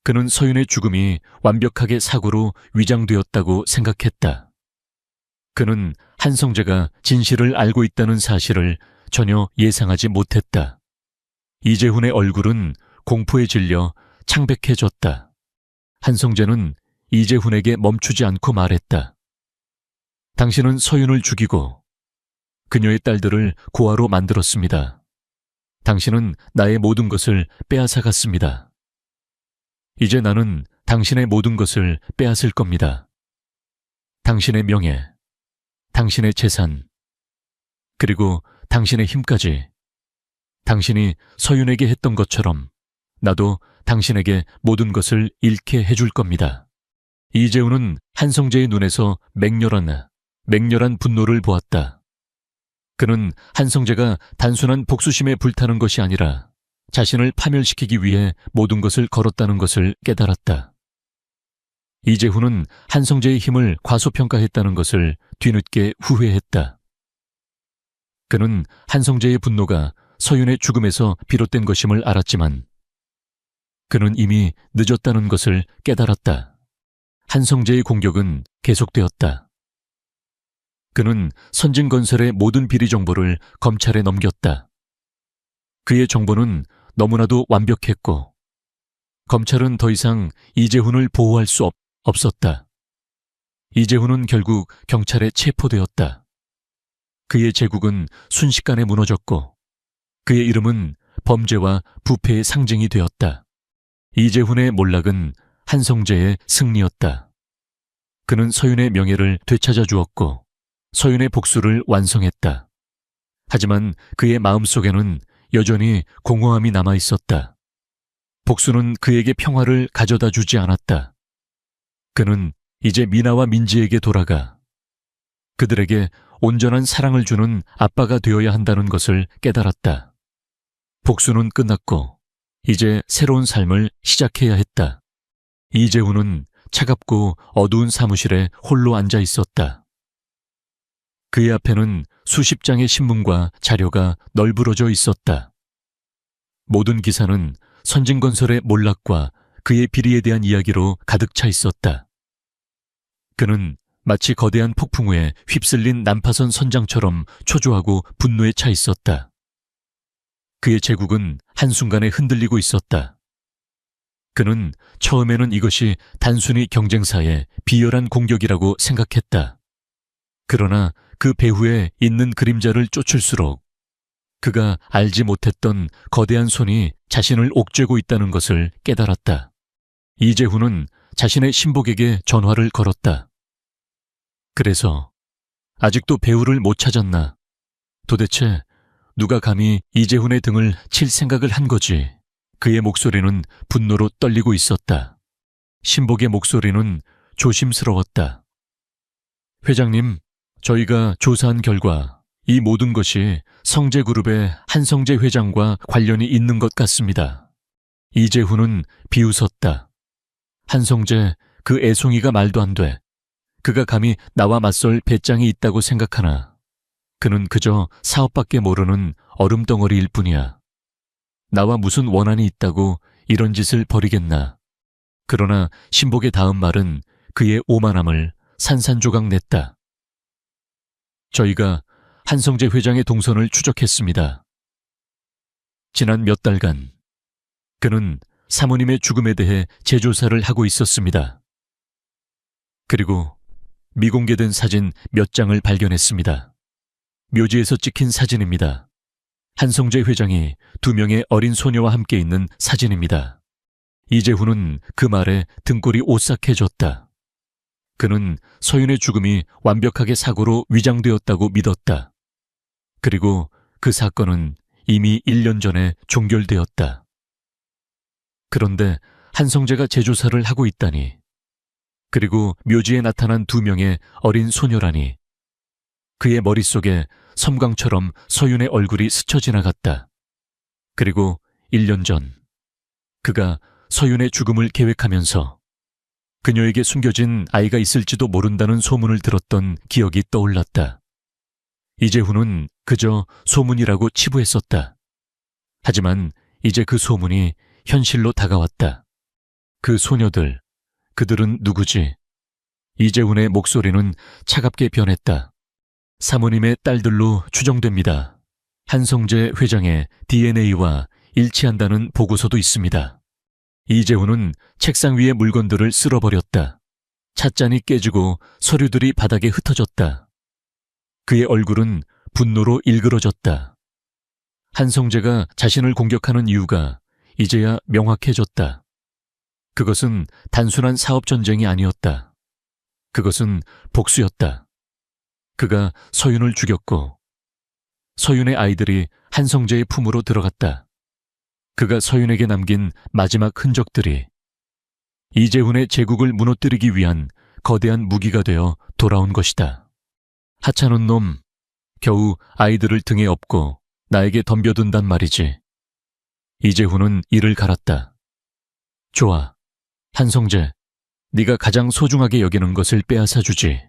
그는 서윤의 죽음이 완벽하게 사고로 위장되었다고 생각했다. 그는 한성재가 진실을 알고 있다는 사실을 전혀 예상하지 못했다. 이재훈의 얼굴은 공포에 질려 창백해졌다. 한성재는 이재훈에게 멈추지 않고 말했다. 당신은 서윤을 죽이고 그녀의 딸들을 고아로 만들었습니다. 당신은 나의 모든 것을 빼앗아갔습니다. 이제 나는 당신의 모든 것을 빼앗을 겁니다. 당신의 명예, 당신의 재산, 그리고 당신의 힘까지. 당신이 서윤에게 했던 것처럼 나도 당신에게 모든 것을 잃게 해줄 겁니다. 이재훈은 한성재의 눈에서 맹렬한 분노를 보았다. 그는 한성재가 단순한 복수심에 불타는 것이 아니라 자신을 파멸시키기 위해 모든 것을 걸었다는 것을 깨달았다. 이재훈은 한성재의 힘을 과소평가했다는 것을 뒤늦게 후회했다. 그는 한성재의 분노가 서윤의 죽음에서 비롯된 것임을 알았지만 그는 이미 늦었다는 것을 깨달았다. 한성재의 공격은 계속되었다. 그는 선진건설의 모든 비리 정보를 검찰에 넘겼다. 그의 정보는 너무나도 완벽했고 검찰은 더 이상 이재훈을 보호할 수 없었다. 이재훈은 결국 경찰에 체포되었다. 그의 제국은 순식간에 무너졌고 그의 이름은 범죄와 부패의 상징이 되었다. 이재훈의 몰락은 한성재의 승리였다. 그는 서윤의 명예를 되찾아 주었고 서윤의 복수를 완성했다. 하지만 그의 마음속에는 여전히 공허함이 남아 있었다. 복수는 그에게 평화를 가져다 주지 않았다. 그는 이제 미나와 민지에게 돌아가 그들에게 온전한 사랑을 주는 아빠가 되어야 한다는 것을 깨달았다. 복수는 끝났고 이제 새로운 삶을 시작해야 했다. 이재훈은 차갑고 어두운 사무실에 홀로 앉아 있었다. 그의 앞에는 수십 장의 신문과 자료가 널브러져 있었다. 모든 기사는 선진건설의 몰락과 그의 비리에 대한 이야기로 가득 차 있었다. 그는 마치 거대한 폭풍우에 휩쓸린 난파선 선장처럼 초조하고 분노에 차 있었다. 그의 제국은 한순간에 흔들리고 있었다. 그는 처음에는 이것이 단순히 경쟁사의 비열한 공격이라고 생각했다. 그러나 그 배후에 있는 그림자를 쫓을수록 그가 알지 못했던 거대한 손이 자신을 옥죄고 있다는 것을 깨달았다. 이재훈은 자신의 신복에게 전화를 걸었다. 그래서 아직도 배우를 못 찾았나? 도대체 누가 감히 이재훈의 등을 칠 생각을 한 거지? 그의 목소리는 분노로 떨리고 있었다. 신복의 목소리는 조심스러웠다. 회장님, 저희가 조사한 결과 이 모든 것이 성재그룹의 한성재 회장과 관련이 있는 것 같습니다. 이재훈은 비웃었다. 한성재, 그 애송이가 말도 안 돼. 그가 감히 나와 맞설 배짱이 있다고 생각하나 그는 그저 사업밖에 모르는 얼음덩어리일 뿐이야. 나와 무슨 원한이 있다고 이런 짓을 벌이겠나. 그러나 신복의 다음 말은 그의 오만함을 산산조각 냈다. 저희가 한성재 회장의 동선을 추적했습니다. 지난 몇 달간 그는 사모님의 죽음에 대해 재조사를 하고 있었습니다. 그리고 미공개된 사진 몇 장을 발견했습니다. 묘지에서 찍힌 사진입니다. 한성재 회장이 2명의 어린 소녀와 함께 있는 사진입니다. 이재훈은 그 말에 등골이 오싹해졌다. 그는 서윤의 죽음이 완벽하게 사고로 위장되었다고 믿었다. 그리고 그 사건은 이미 1년 전에 종결되었다. 그런데 한성재가 재조사를 하고 있다니, 그리고 묘지에 나타난 2명의 어린 소녀라니, 그의 머릿속에 섬광처럼 서윤의 얼굴이 스쳐 지나갔다. 그리고 1년 전 그가 서윤의 죽음을 계획하면서 그녀에게 숨겨진 아이가 있을지도 모른다는 소문을 들었던 기억이 떠올랐다. 이재훈은 그저 소문이라고 치부했었다. 하지만 이제 그 소문이 현실로 다가왔다. 그 소녀들, 그들은 누구지? 이재훈의 목소리는 차갑게 변했다. 사모님의 딸들로 추정됩니다. 한성재 회장의 DNA와 일치한다는 보고서도 있습니다. 이재훈은 책상 위의 물건들을 쓸어버렸다. 찻잔이 깨지고 서류들이 바닥에 흩어졌다. 그의 얼굴은 분노로 일그러졌다. 한성재가 자신을 공격하는 이유가 이제야 명확해졌다. 그것은 단순한 사업 전쟁이 아니었다. 그것은 복수였다. 그가 서윤을 죽였고 서윤의 아이들이 한성재의 품으로 들어갔다. 그가 서윤에게 남긴 마지막 흔적들이 이재훈의 제국을 무너뜨리기 위한 거대한 무기가 되어 돌아온 것이다. 하찮은 놈, 겨우 아이들을 등에 업고 나에게 덤벼든단 말이지. 이재훈은 이를 갈았다. 좋아, 한성재, 네가 가장 소중하게 여기는 것을 빼앗아 주지.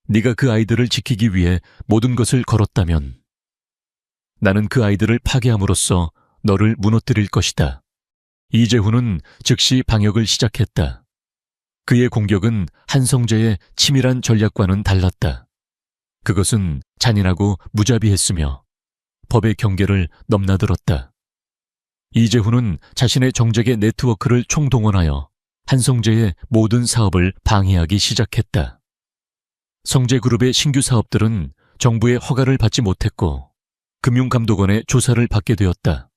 네가 그 아이들을 지키기 위해 모든 것을 걸었다면 나는 그 아이들을 파괴함으로써 너를 무너뜨릴 것이다. 이재훈은 즉시 방역을 시작했다. 그의 공격은 한성재의 치밀한 전략과는 달랐다. 그것은 잔인하고 무자비했으며 법의 경계를 넘나들었다. 이재훈은 자신의 정적의 네트워크를 총동원하여 한성재의 모든 사업을 방해하기 시작했다. 성재그룹의 신규 사업들은 정부의 허가를 받지 못했고 금융감독원의 조사를 받게 되었다.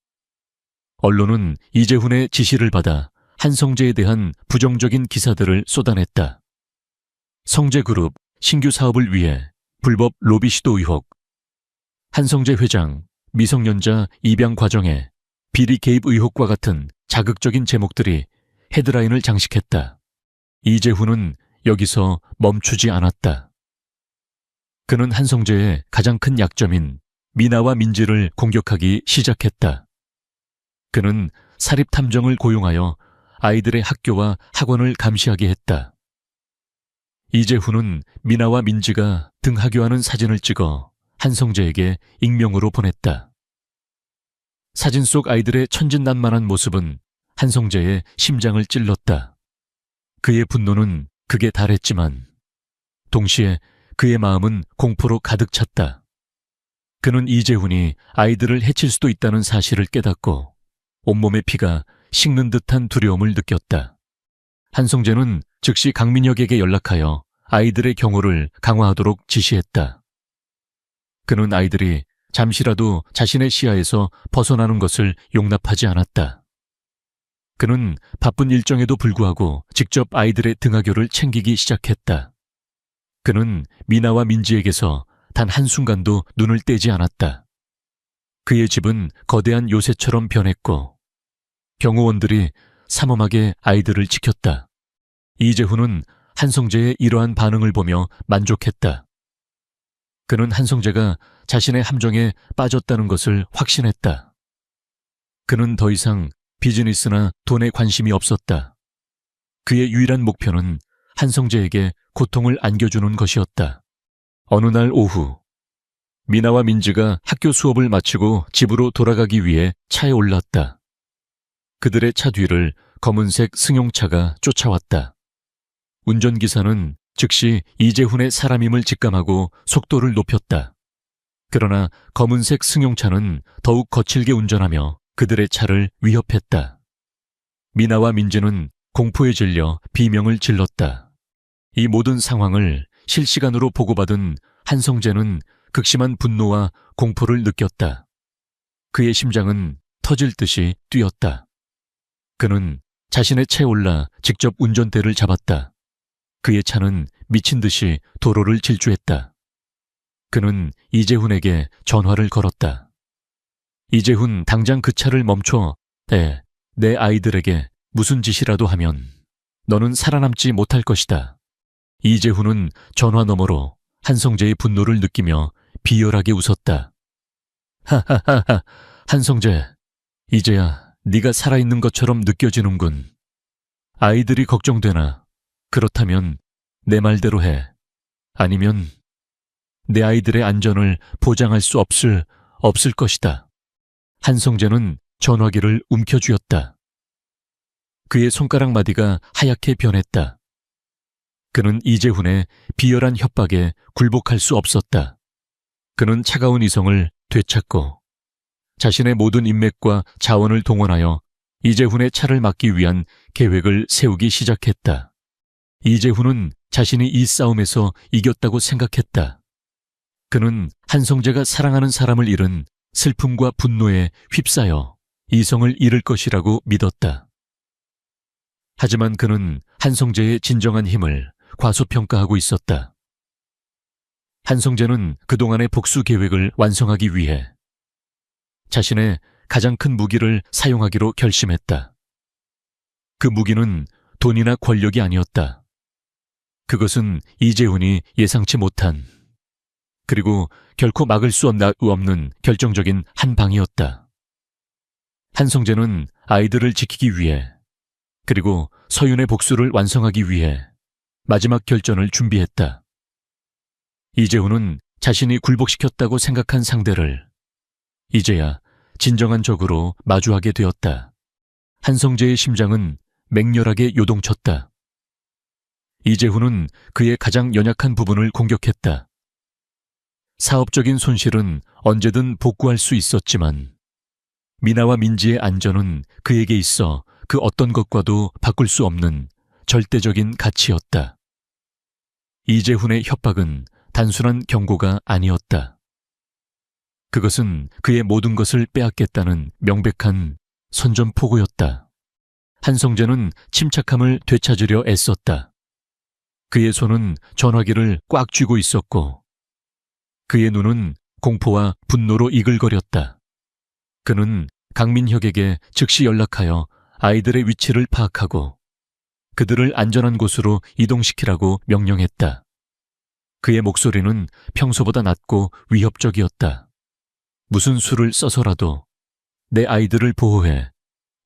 언론은 이재훈의 지시를 받아 한성재에 대한 부정적인 기사들을 쏟아냈다. 성재그룹 신규 사업을 위해 불법 로비 시도 의혹, 한성재 회장 미성년자 입양 과정에 비리 개입 의혹과 같은 자극적인 제목들이 헤드라인을 장식했다. 이재훈은 여기서 멈추지 않았다. 그는 한성재의 가장 큰 약점인 미나와 민지를 공격하기 시작했다. 그는 사립탐정을 고용하여 아이들의 학교와 학원을 감시하게 했다. 이재훈은 미나와 민지가 등하교하는 사진을 찍어 한성재에게 익명으로 보냈다. 사진 속 아이들의 천진난만한 모습은 한성재의 심장을 찔렀다. 그의 분노는 극에 달했지만 동시에 그의 마음은 공포로 가득 찼다. 그는 이재훈이 아이들을 해칠 수도 있다는 사실을 깨닫고 온몸의 피가 식는 듯한 두려움을 느꼈다. 한성재는 즉시 강민혁에게 연락하여 아이들의 경호를 강화하도록 지시했다. 그는 아이들이 잠시라도 자신의 시야에서 벗어나는 것을 용납하지 않았다. 그는 바쁜 일정에도 불구하고 직접 아이들의 등하교를 챙기기 시작했다. 그는 미나와 민지에게서 단 한순간도 눈을 떼지 않았다. 그의 집은 거대한 요새처럼 변했고 경호원들이 삼엄하게 아이들을 지켰다. 이재훈은 한성재의 이러한 반응을 보며 만족했다. 그는 한성재가 자신의 함정에 빠졌다는 것을 확신했다. 그는 더 이상 비즈니스나 돈에 관심이 없었다. 그의 유일한 목표는 한성재에게 고통을 안겨주는 것이었다. 어느 날 오후, 미나와 민지가 학교 수업을 마치고 집으로 돌아가기 위해 차에 올랐다. 그들의 차 뒤를 검은색 승용차가 쫓아왔다. 운전기사는 즉시 이재훈의 사람임을 직감하고 속도를 높였다. 그러나 검은색 승용차는 더욱 거칠게 운전하며 그들의 차를 위협했다. 미나와 민지는 공포에 질려 비명을 질렀다. 이 모든 상황을 실시간으로 보고받은 한성재는 극심한 분노와 공포를 느꼈다. 그의 심장은 터질 듯이 뛰었다. 그는 자신의 차에 올라 직접 운전대를 잡았다. 그의 차는 미친 듯이 도로를 질주했다. 그는 이재훈에게 전화를 걸었다. 이재훈, 당장 그 차를 멈춰. 내 아이들에게 무슨 짓이라도 하면 너는 살아남지 못할 것이다. 이재훈은 전화 너머로 한성재의 분노를 느끼며 비열하게 웃었다. 하하하하, 한성재, 이제야 네가 살아있는 것처럼 느껴지는군. 아이들이 걱정되나? 그렇다면 내 말대로 해. 아니면 내 아이들의 안전을 보장할 수 없을 것이다. 한성재는 전화기를 움켜쥐었다. 그의 손가락 마디가 하얗게 변했다. 그는 이재훈의 비열한 협박에 굴복할 수 없었다. 그는 차가운 이성을 되찾고 자신의 모든 인맥과 자원을 동원하여 이재훈의 차를 막기 위한 계획을 세우기 시작했다. 이재훈은 자신이 이 싸움에서 이겼다고 생각했다. 그는 한성재가 사랑하는 사람을 잃은 슬픔과 분노에 휩싸여 이성을 잃을 것이라고 믿었다. 하지만 그는 한성재의 진정한 힘을 과소평가하고 있었다. 한성재는 그동안의 복수 계획을 완성하기 위해 자신의 가장 큰 무기를 사용하기로 결심했다. 그 무기는 돈이나 권력이 아니었다. 그것은 이재훈이 예상치 못한, 그리고 결코 막을 수 없는 결정적인 한 방이었다. 한성재는 아이들을 지키기 위해, 그리고 서윤의 복수를 완성하기 위해 마지막 결전을 준비했다. 이재훈은 자신이 굴복시켰다고 생각한 상대를 이제야 진정한 적으로 마주하게 되었다. 한성재의 심장은 맹렬하게 요동쳤다. 이재훈은 그의 가장 연약한 부분을 공격했다. 사업적인 손실은 언제든 복구할 수 있었지만 미나와 민지의 안전은 그에게 있어 그 어떤 것과도 바꿀 수 없는 절대적인 가치였다. 이재훈의 협박은 단순한 경고가 아니었다. 그것은 그의 모든 것을 빼앗겠다는 명백한 선전포고였다. 한성재는 침착함을 되찾으려 애썼다. 그의 손은 전화기를 꽉 쥐고 있었고 그의 눈은 공포와 분노로 이글거렸다. 그는 강민혁에게 즉시 연락하여 아이들의 위치를 파악하고 그들을 안전한 곳으로 이동시키라고 명령했다. 그의 목소리는 평소보다 낮고 위협적이었다. 무슨 수를 써서라도 내 아이들을 보호해.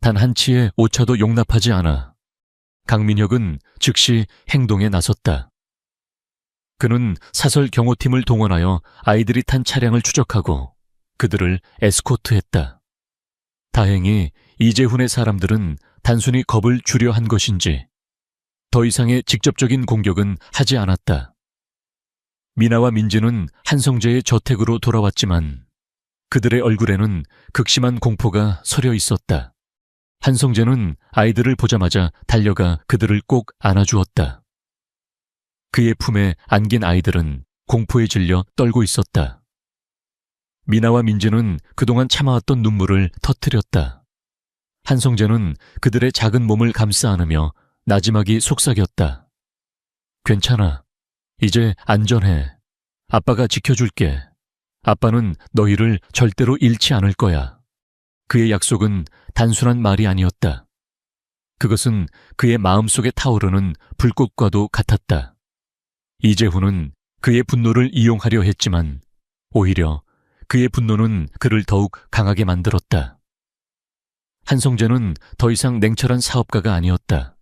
단 한치의 오차도 용납하지 않아. 강민혁은 즉시 행동에 나섰다. 그는 사설 경호팀을 동원하여 아이들이 탄 차량을 추적하고 그들을 에스코트했다. 다행히 이재훈의 사람들은 단순히 겁을 주려 한 것인지 더 이상의 직접적인 공격은 하지 않았다. 미나와 민지는 한성재의 저택으로 돌아왔지만 그들의 얼굴에는 극심한 공포가 서려 있었다. 한성재는 아이들을 보자마자 달려가 그들을 꼭 안아주었다. 그의 품에 안긴 아이들은 공포에 질려 떨고 있었다. 미나와 민지는 그동안 참아왔던 눈물을 터뜨렸다. 한성재는 그들의 작은 몸을 감싸 안으며 나지막이 속삭였다. 괜찮아. 이제 안전해. 아빠가 지켜줄게. 아빠는 너희를 절대로 잃지 않을 거야. 그의 약속은 단순한 말이 아니었다. 그것은 그의 마음속에 타오르는 불꽃과도 같았다. 이재훈은 그의 분노를 이용하려 했지만 오히려 그의 분노는 그를 더욱 강하게 만들었다. 한성재는 더 이상 냉철한 사업가가 아니었다.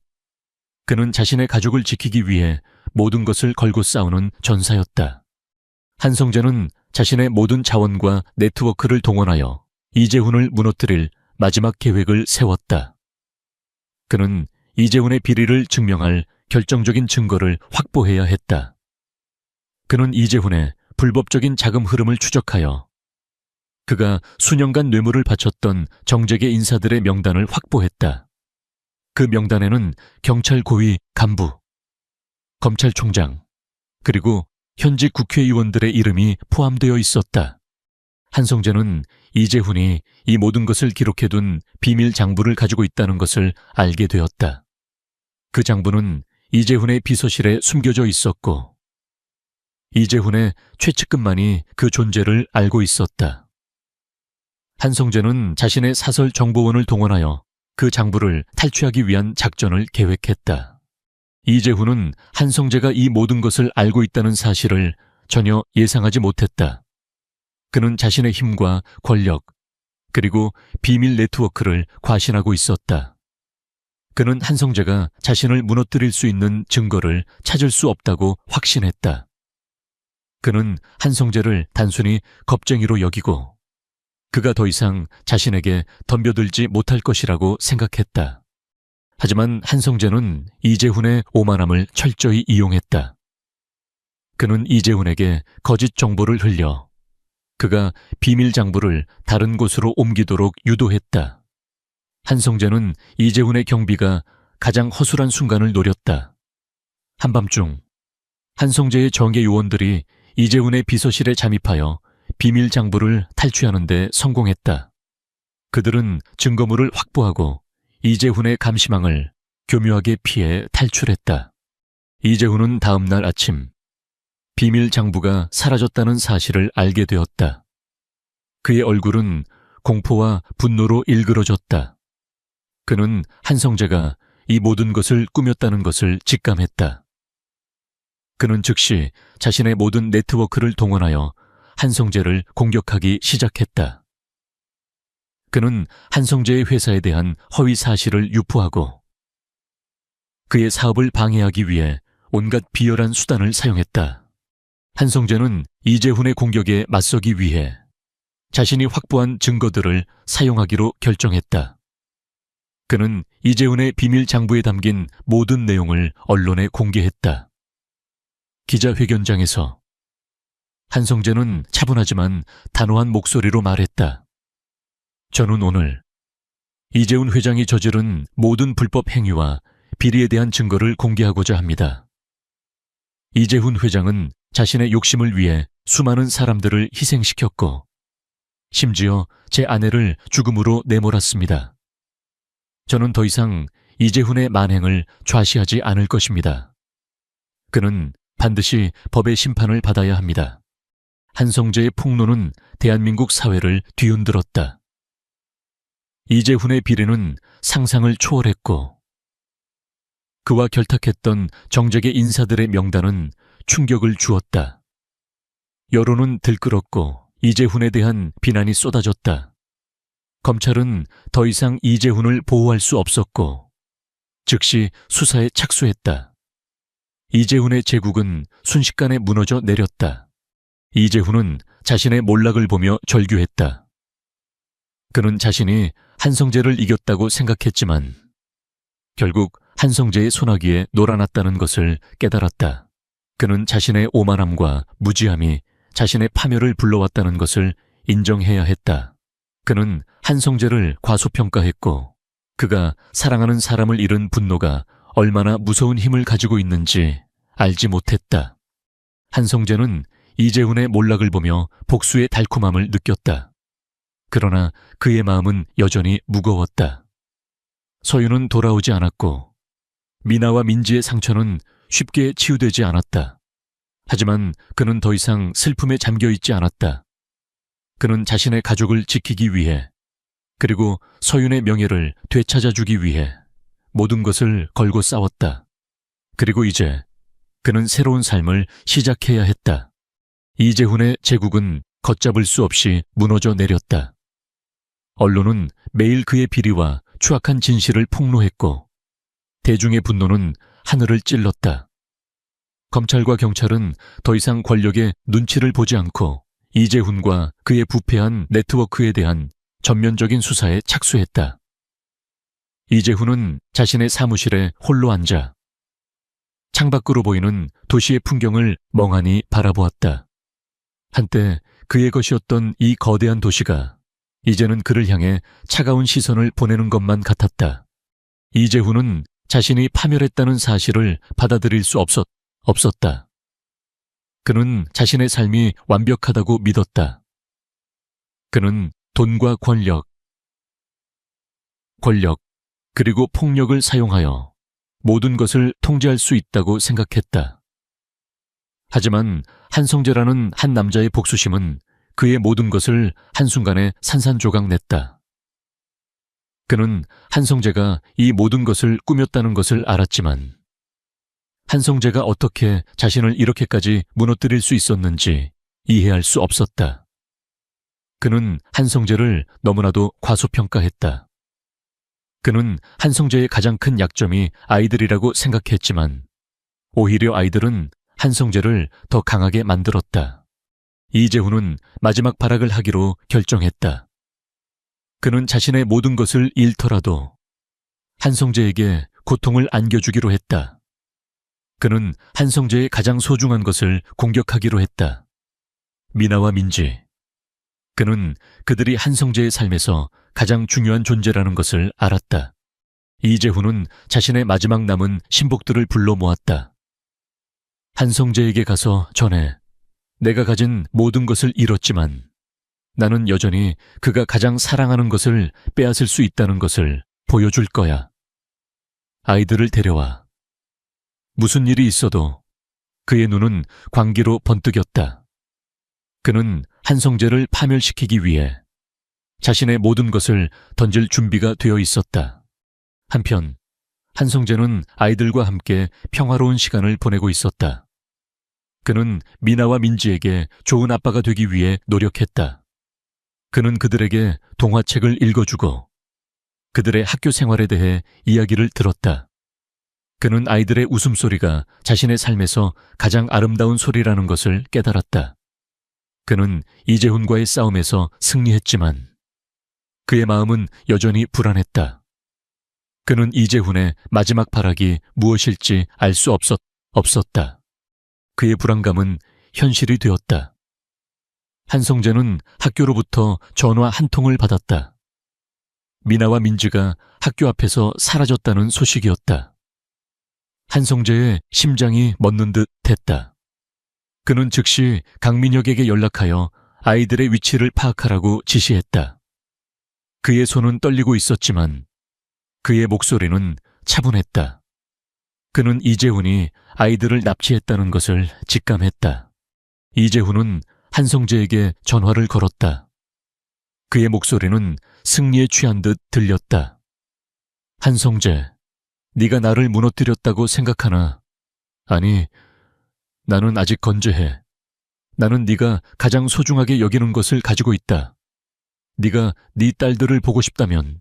그는 자신의 가족을 지키기 위해 모든 것을 걸고 싸우는 전사였다. 한성재는 자신의 모든 자원과 네트워크를 동원하여 이재훈을 무너뜨릴 마지막 계획을 세웠다. 그는 이재훈의 비리를 증명할 결정적인 증거를 확보해야 했다. 그는 이재훈의 불법적인 자금 흐름을 추적하여 그가 수년간 뇌물을 바쳤던 정재계 인사들의 명단을 확보했다. 그 명단에는 경찰 고위 간부, 검찰총장, 그리고 현직 국회의원들의 이름이 포함되어 있었다. 한성재는 이재훈이 이 모든 것을 기록해둔 비밀 장부를 가지고 있다는 것을 알게 되었다. 그 장부는 이재훈의 비서실에 숨겨져 있었고 이재훈의 최측근만이 그 존재를 알고 있었다. 한성재는 자신의 사설 정보원을 동원하여 그 장부를 탈취하기 위한 작전을 계획했다. 이재훈은 한성재가 이 모든 것을 알고 있다는 사실을 전혀 예상하지 못했다. 그는 자신의 힘과 권력, 그리고 비밀 네트워크를 과신하고 있었다. 그는 한성재가 자신을 무너뜨릴 수 있는 증거를 찾을 수 없다고 확신했다. 그는 한성재를 단순히 겁쟁이로 여기고 그가 더 이상 자신에게 덤벼들지 못할 것이라고 생각했다. 하지만 한성재는 이재훈의 오만함을 철저히 이용했다. 그는 이재훈에게 거짓 정보를 흘려 그가 비밀 장부를 다른 곳으로 옮기도록 유도했다. 한성재는 이재훈의 경비가 가장 허술한 순간을 노렸다. 한밤중 한성재의 정예 요원들이 이재훈의 비서실에 잠입하여 비밀 장부를 탈취하는 데 성공했다. 그들은 증거물을 확보하고 이재훈의 감시망을 교묘하게 피해 탈출했다. 이재훈은 다음 날 아침 비밀 장부가 사라졌다는 사실을 알게 되었다. 그의 얼굴은 공포와 분노로 일그러졌다. 그는 한성재가 이 모든 것을 꾸몄다는 것을 직감했다. 그는 즉시 자신의 모든 네트워크를 동원하여 한성재를 공격하기 시작했다. 그는 한성재의 회사에 대한 허위 사실을 유포하고 그의 사업을 방해하기 위해 온갖 비열한 수단을 사용했다. 한성재는 이재훈의 공격에 맞서기 위해 자신이 확보한 증거들을 사용하기로 결정했다. 그는 이재훈의 비밀 장부에 담긴 모든 내용을 언론에 공개했다. 기자회견장에서 한성재는 차분하지만 단호한 목소리로 말했다. 저는 오늘 이재훈 회장이 저지른 모든 불법 행위와 비리에 대한 증거를 공개하고자 합니다. 이재훈 회장은 자신의 욕심을 위해 수많은 사람들을 희생시켰고 심지어 제 아내를 죽음으로 내몰았습니다. 저는 더 이상 이재훈의 만행을 좌시하지 않을 것입니다. 그는 반드시 법의 심판을 받아야 합니다. 한성재의 폭로는 대한민국 사회를 뒤흔들었다. 이재훈의 비리는 상상을 초월했고 그와 결탁했던 정재계 인사들의 명단은 충격을 주었다. 여론은 들끓었고 이재훈에 대한 비난이 쏟아졌다. 검찰은 더 이상 이재훈을 보호할 수 없었고 즉시 수사에 착수했다. 이재훈의 제국은 순식간에 무너져 내렸다. 이재훈은 자신의 몰락을 보며 절규했다. 그는 자신이 한성재를 이겼다고 생각했지만 결국 한성재의 소나기에 놀아났다는 것을 깨달았다. 그는 자신의 오만함과 무지함이 자신의 파멸을 불러왔다는 것을 인정해야 했다. 그는 한성재를 과소평가했고 그가 사랑하는 사람을 잃은 분노가 얼마나 무서운 힘을 가지고 있는지 알지 못했다. 한성재는 이재훈의 몰락을 보며 복수의 달콤함을 느꼈다. 그러나 그의 마음은 여전히 무거웠다. 서윤은 돌아오지 않았고 미나와 민지의 상처는 쉽게 치유되지 않았다. 하지만 그는 더 이상 슬픔에 잠겨있지 않았다. 그는 자신의 가족을 지키기 위해 그리고 서윤의 명예를 되찾아주기 위해 모든 것을 걸고 싸웠다. 그리고 이제 그는 새로운 삶을 시작해야 했다. 이재훈의 제국은 걷잡을 수 없이 무너져 내렸다. 언론은 매일 그의 비리와 추악한 진실을 폭로했고 대중의 분노는 하늘을 찔렀다. 검찰과 경찰은 더 이상 권력의 눈치를 보지 않고 이재훈과 그의 부패한 네트워크에 대한 전면적인 수사에 착수했다. 이재훈은 자신의 사무실에 홀로 앉아 창밖으로 보이는 도시의 풍경을 멍하니 바라보았다. 한때 그의 것이었던 이 거대한 도시가 이제는 그를 향해 차가운 시선을 보내는 것만 같았다. 이재훈은 자신이 파멸했다는 사실을 받아들일 수 없었다. 그는 자신의 삶이 완벽하다고 믿었다. 그는 돈과 권력, 그리고 폭력을 사용하여 모든 것을 통제할 수 있다고 생각했다. 하지만 한성재라는 한 남자의 복수심은 그의 모든 것을 한순간에 산산조각 냈다. 그는 한성재가 이 모든 것을 꾸몄다는 것을 알았지만 한성재가 어떻게 자신을 이렇게까지 무너뜨릴 수 있었는지 이해할 수 없었다. 그는 한성재를 너무나도 과소평가했다. 그는 한성재의 가장 큰 약점이 아이들이라고 생각했지만 오히려 아이들은 한성재를 더 강하게 만들었다. 이재훈은 마지막 발악을 하기로 결정했다. 그는 자신의 모든 것을 잃더라도 한성재에게 고통을 안겨주기로 했다. 그는 한성재의 가장 소중한 것을 공격하기로 했다. 미나와 민지. 그는 그들이 한성재의 삶에서 가장 중요한 존재라는 것을 알았다. 이재훈은 자신의 마지막 남은 신복들을 불러 모았다. 한성재에게 가서 전해 내가 가진 모든 것을 잃었지만 나는 여전히 그가 가장 사랑하는 것을 빼앗을 수 있다는 것을 보여줄 거야. 아이들을 데려와. 무슨 일이 있어도 그의 눈은 광기로 번뜩였다. 그는 한성재를 파멸시키기 위해 자신의 모든 것을 던질 준비가 되어 있었다. 한편 한성재는 아이들과 함께 평화로운 시간을 보내고 있었다. 그는 미나와 민지에게 좋은 아빠가 되기 위해 노력했다. 그는 그들에게 동화책을 읽어주고 그들의 학교 생활에 대해 이야기를 들었다. 그는 아이들의 웃음소리가 자신의 삶에서 가장 아름다운 소리라는 것을 깨달았다. 그는 이재훈과의 싸움에서 승리했지만 그의 마음은 여전히 불안했다. 그는 이재훈의 마지막 발악이 무엇일지 알 수 없었다. 그의 불안감은 현실이 되었다. 한성재는 학교로부터 전화 한 통을 받았다. 미나와 민지가 학교 앞에서 사라졌다는 소식이었다. 한성재의 심장이 멎는 듯 했다. 그는 즉시 강민혁에게 연락하여 아이들의 위치를 파악하라고 지시했다. 그의 손은 떨리고 있었지만 그의 목소리는 차분했다. 그는 이재훈이 아이들을 납치했다는 것을 직감했다. 이재훈은 한성재에게 전화를 걸었다. 그의 목소리는 승리에 취한 듯 들렸다. 한성재, 네가 나를 무너뜨렸다고 생각하나? 아니, 나는 아직 건재해. 나는 네가 가장 소중하게 여기는 것을 가지고 있다. 네가 네 딸들을 보고 싶다면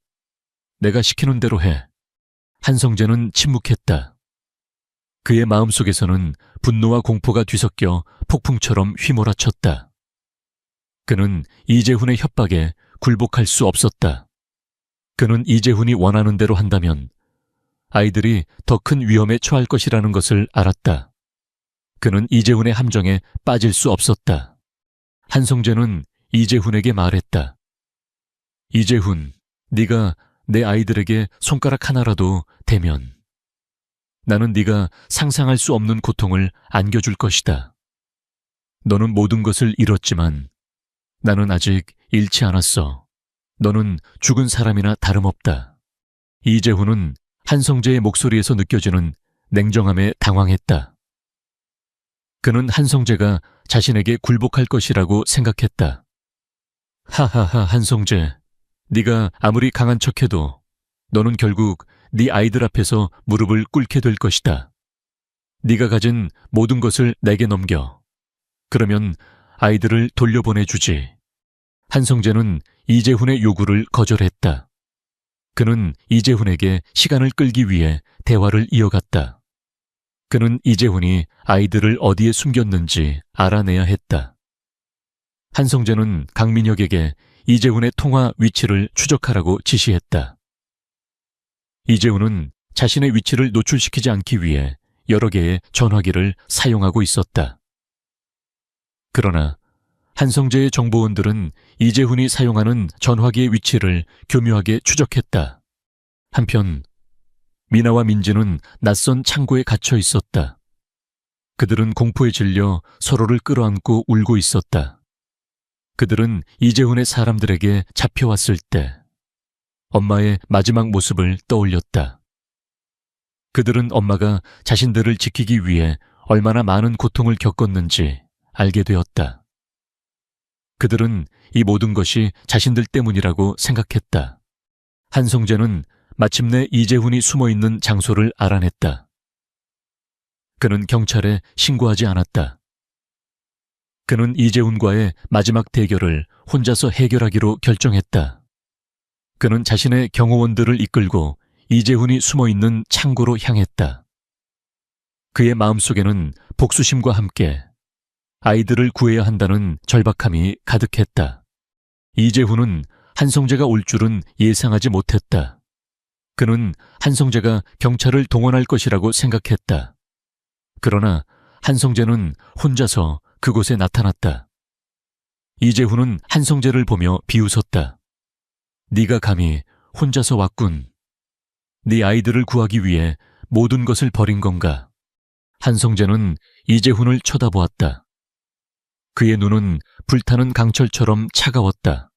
내가 시키는 대로 해. 한성재는 침묵했다. 그의 마음속에서는 분노와 공포가 뒤섞여 폭풍처럼 휘몰아쳤다. 그는 이재훈의 협박에 굴복할 수 없었다. 그는 이재훈이 원하는 대로 한다면 아이들이 더 큰 위험에 처할 것이라는 것을 알았다. 그는 이재훈의 함정에 빠질 수 없었다. 한성재는 이재훈에게 말했다. 이재훈, 네가 내 아이들에게 손가락 하나라도 대면 나는 네가 상상할 수 없는 고통을 안겨줄 것이다. 너는 모든 것을 잃었지만 나는 아직 잃지 않았어. 너는 죽은 사람이나 다름없다. 이재훈은 한성재의 목소리에서 느껴지는 냉정함에 당황했다. 그는 한성재가 자신에게 굴복할 것이라고 생각했다. 하하하, 한성재. 네가 아무리 강한 척해도 너는 결국 네 아이들 앞에서 무릎을 꿇게 될 것이다. 네가 가진 모든 것을 내게 넘겨. 그러면 아이들을 돌려보내주지. 한성재는 이재훈의 요구를 거절했다. 그는 이재훈에게 시간을 끌기 위해 대화를 이어갔다. 그는 이재훈이 아이들을 어디에 숨겼는지 알아내야 했다. 한성재는 강민혁에게 이재훈의 통화 위치를 추적하라고 지시했다. 이재훈은 자신의 위치를 노출시키지 않기 위해 여러 개의 전화기를 사용하고 있었다. 그러나 한성재의 정보원들은 이재훈이 사용하는 전화기의 위치를 교묘하게 추적했다. 한편 미나와 민지는 낯선 창고에 갇혀 있었다. 그들은 공포에 질려 서로를 끌어안고 울고 있었다. 그들은 이재훈의 사람들에게 잡혀왔을 때 엄마의 마지막 모습을 떠올렸다. 그들은 엄마가 자신들을 지키기 위해 얼마나 많은 고통을 겪었는지 알게 되었다. 그들은 이 모든 것이 자신들 때문이라고 생각했다. 한성재는 마침내 이재훈이 숨어있는 장소를 알아냈다. 그는 경찰에 신고하지 않았다. 그는 이재훈과의 마지막 대결을 혼자서 해결하기로 결정했다. 그는 자신의 경호원들을 이끌고 이재훈이 숨어있는 창고로 향했다. 그의 마음속에는 복수심과 함께 아이들을 구해야 한다는 절박함이 가득했다. 이재훈은 한성재가 올 줄은 예상하지 못했다. 그는 한성재가 경찰을 동원할 것이라고 생각했다. 그러나 한성재는 혼자서 그곳에 나타났다. 이재훈은 한성재를 보며 비웃었다. 네가 감히 혼자서 왔군. 네 아이들을 구하기 위해 모든 것을 버린 건가? 한성재는 이재훈을 쳐다보았다. 그의 눈은 불타는 강철처럼 차가웠다.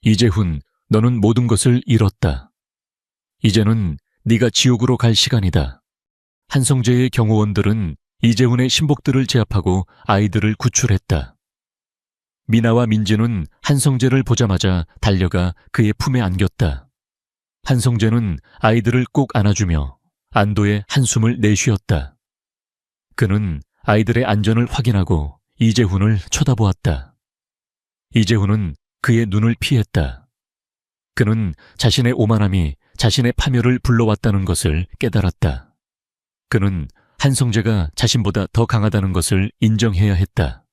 이재훈, 너는 모든 것을 잃었다. 이제는 네가 지옥으로 갈 시간이다. 한성재의 경호원들은 이재훈의 신복들을 제압하고 아이들을 구출했다. 미나와 민지는 한성재를 보자마자 달려가 그의 품에 안겼다. 한성재는 아이들을 꼭 안아주며 안도의 한숨을 내쉬었다. 그는 아이들의 안전을 확인하고 이재훈을 쳐다보았다. 이재훈은 그의 눈을 피했다. 그는 자신의 오만함이 자신의 파멸을 불러왔다는 것을 깨달았다. 그는 한성재가 자신보다 더 강하다는 것을 인정해야 했다.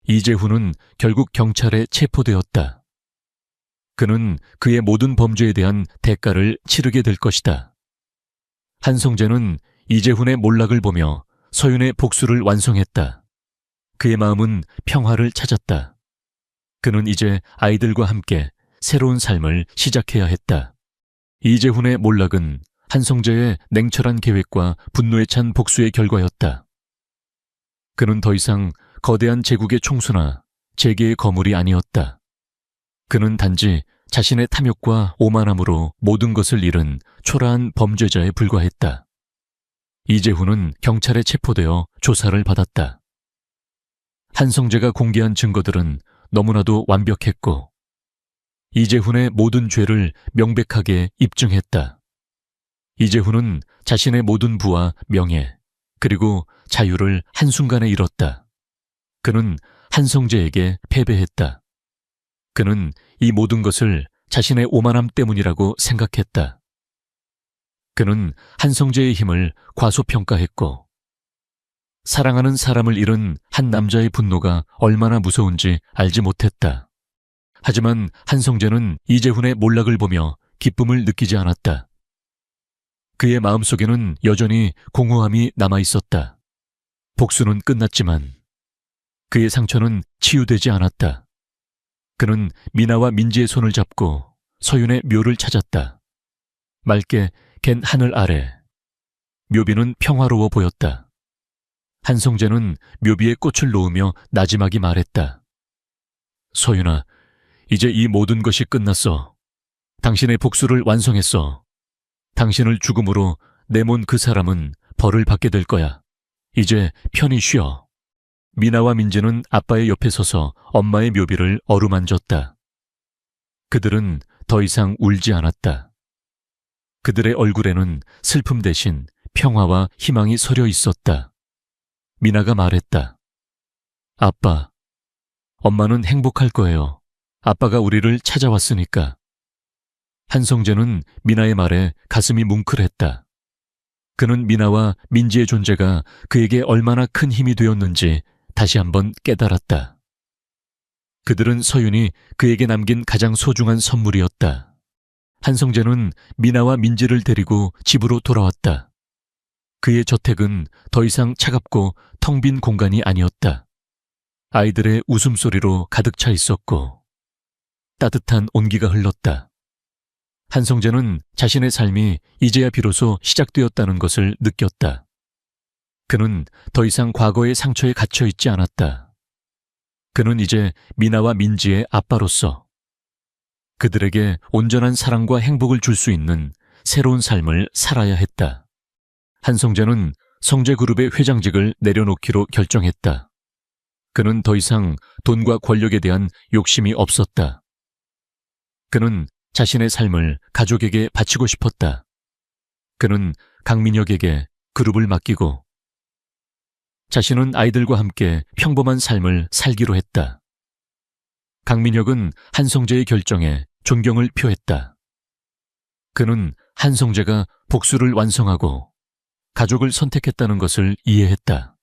이재훈은 결국 경찰에 체포되었다. 그는 그의 모든 범죄에 대한 대가를 치르게 될 것이다. 한성재는 이재훈의 몰락을 보며 서윤의 복수를 완성했다. 그의 마음은 평화를 찾았다. 그는 이제 아이들과 함께 새로운 삶을 시작해야 했다. 이재훈의 몰락은 한성재의 냉철한 계획과 분노에 찬 복수의 결과였다. 그는 더 이상 거대한 제국의 총수나 재계의 거물이 아니었다. 그는 단지 자신의 탐욕과 오만함으로 모든 것을 잃은 초라한 범죄자에 불과했다. 이재훈은 경찰에 체포되어 조사를 받았다. 한성재가 공개한 증거들은 너무나도 완벽했고 이재훈의 모든 죄를 명백하게 입증했다. 이재훈은 자신의 모든 부와 명예 그리고 자유를 한순간에 잃었다. 그는 한성재에게 패배했다. 그는 이 모든 것을 자신의 오만함 때문이라고 생각했다. 그는 한성재의 힘을 과소평가했고 사랑하는 사람을 잃은 한 남자의 분노가 얼마나 무서운지 알지 못했다. 하지만 한성재는 이재훈의 몰락을 보며 기쁨을 느끼지 않았다. 그의 마음속에는 여전히 공허함이 남아있었다. 복수는 끝났지만 그의 상처는 치유되지 않았다. 그는 미나와 민지의 손을 잡고 서윤의 묘를 찾았다. 맑게 갠 하늘 아래 묘비는 평화로워 보였다. 한성재는 묘비에 꽃을 놓으며 나지막이 말했다. 서윤아, 이제 이 모든 것이 끝났어. 당신의 복수를 완성했어. 당신을 죽음으로 내몬 그 사람은 벌을 받게 될 거야. 이제 편히 쉬어. 미나와 민지는 아빠의 옆에 서서 엄마의 묘비를 어루만졌다. 그들은 더 이상 울지 않았다. 그들의 얼굴에는 슬픔 대신 평화와 희망이 서려 있었다. 미나가 말했다. 아빠, 엄마는 행복할 거예요. 아빠가 우리를 찾아왔으니까. 한성재는 미나의 말에 가슴이 뭉클했다. 그는 미나와 민지의 존재가 그에게 얼마나 큰 힘이 되었는지 다시 한번 깨달았다. 그들은 서윤이 그에게 남긴 가장 소중한 선물이었다. 한성재는 미나와 민지를 데리고 집으로 돌아왔다. 그의 저택은 더 이상 차갑고 텅 빈 공간이 아니었다. 아이들의 웃음소리로 가득 차 있었고 따뜻한 온기가 흘렀다. 한성재는 자신의 삶이 이제야 비로소 시작되었다는 것을 느꼈다. 그는 더 이상 과거의 상처에 갇혀 있지 않았다. 그는 이제 미나와 민지의 아빠로서 그들에게 온전한 사랑과 행복을 줄 수 있는 새로운 삶을 살아야 했다. 한성재는 성재그룹의 회장직을 내려놓기로 결정했다. 그는 더 이상 돈과 권력에 대한 욕심이 없었다. 그는 자신의 삶을 가족에게 바치고 싶었다. 그는 강민혁에게 그룹을 맡기고 자신은 아이들과 함께 평범한 삶을 살기로 했다. 강민혁은 한성재의 결정에 존경을 표했다. 그는 한성재가 복수를 완성하고 가족을 선택했다는 것을 이해했다.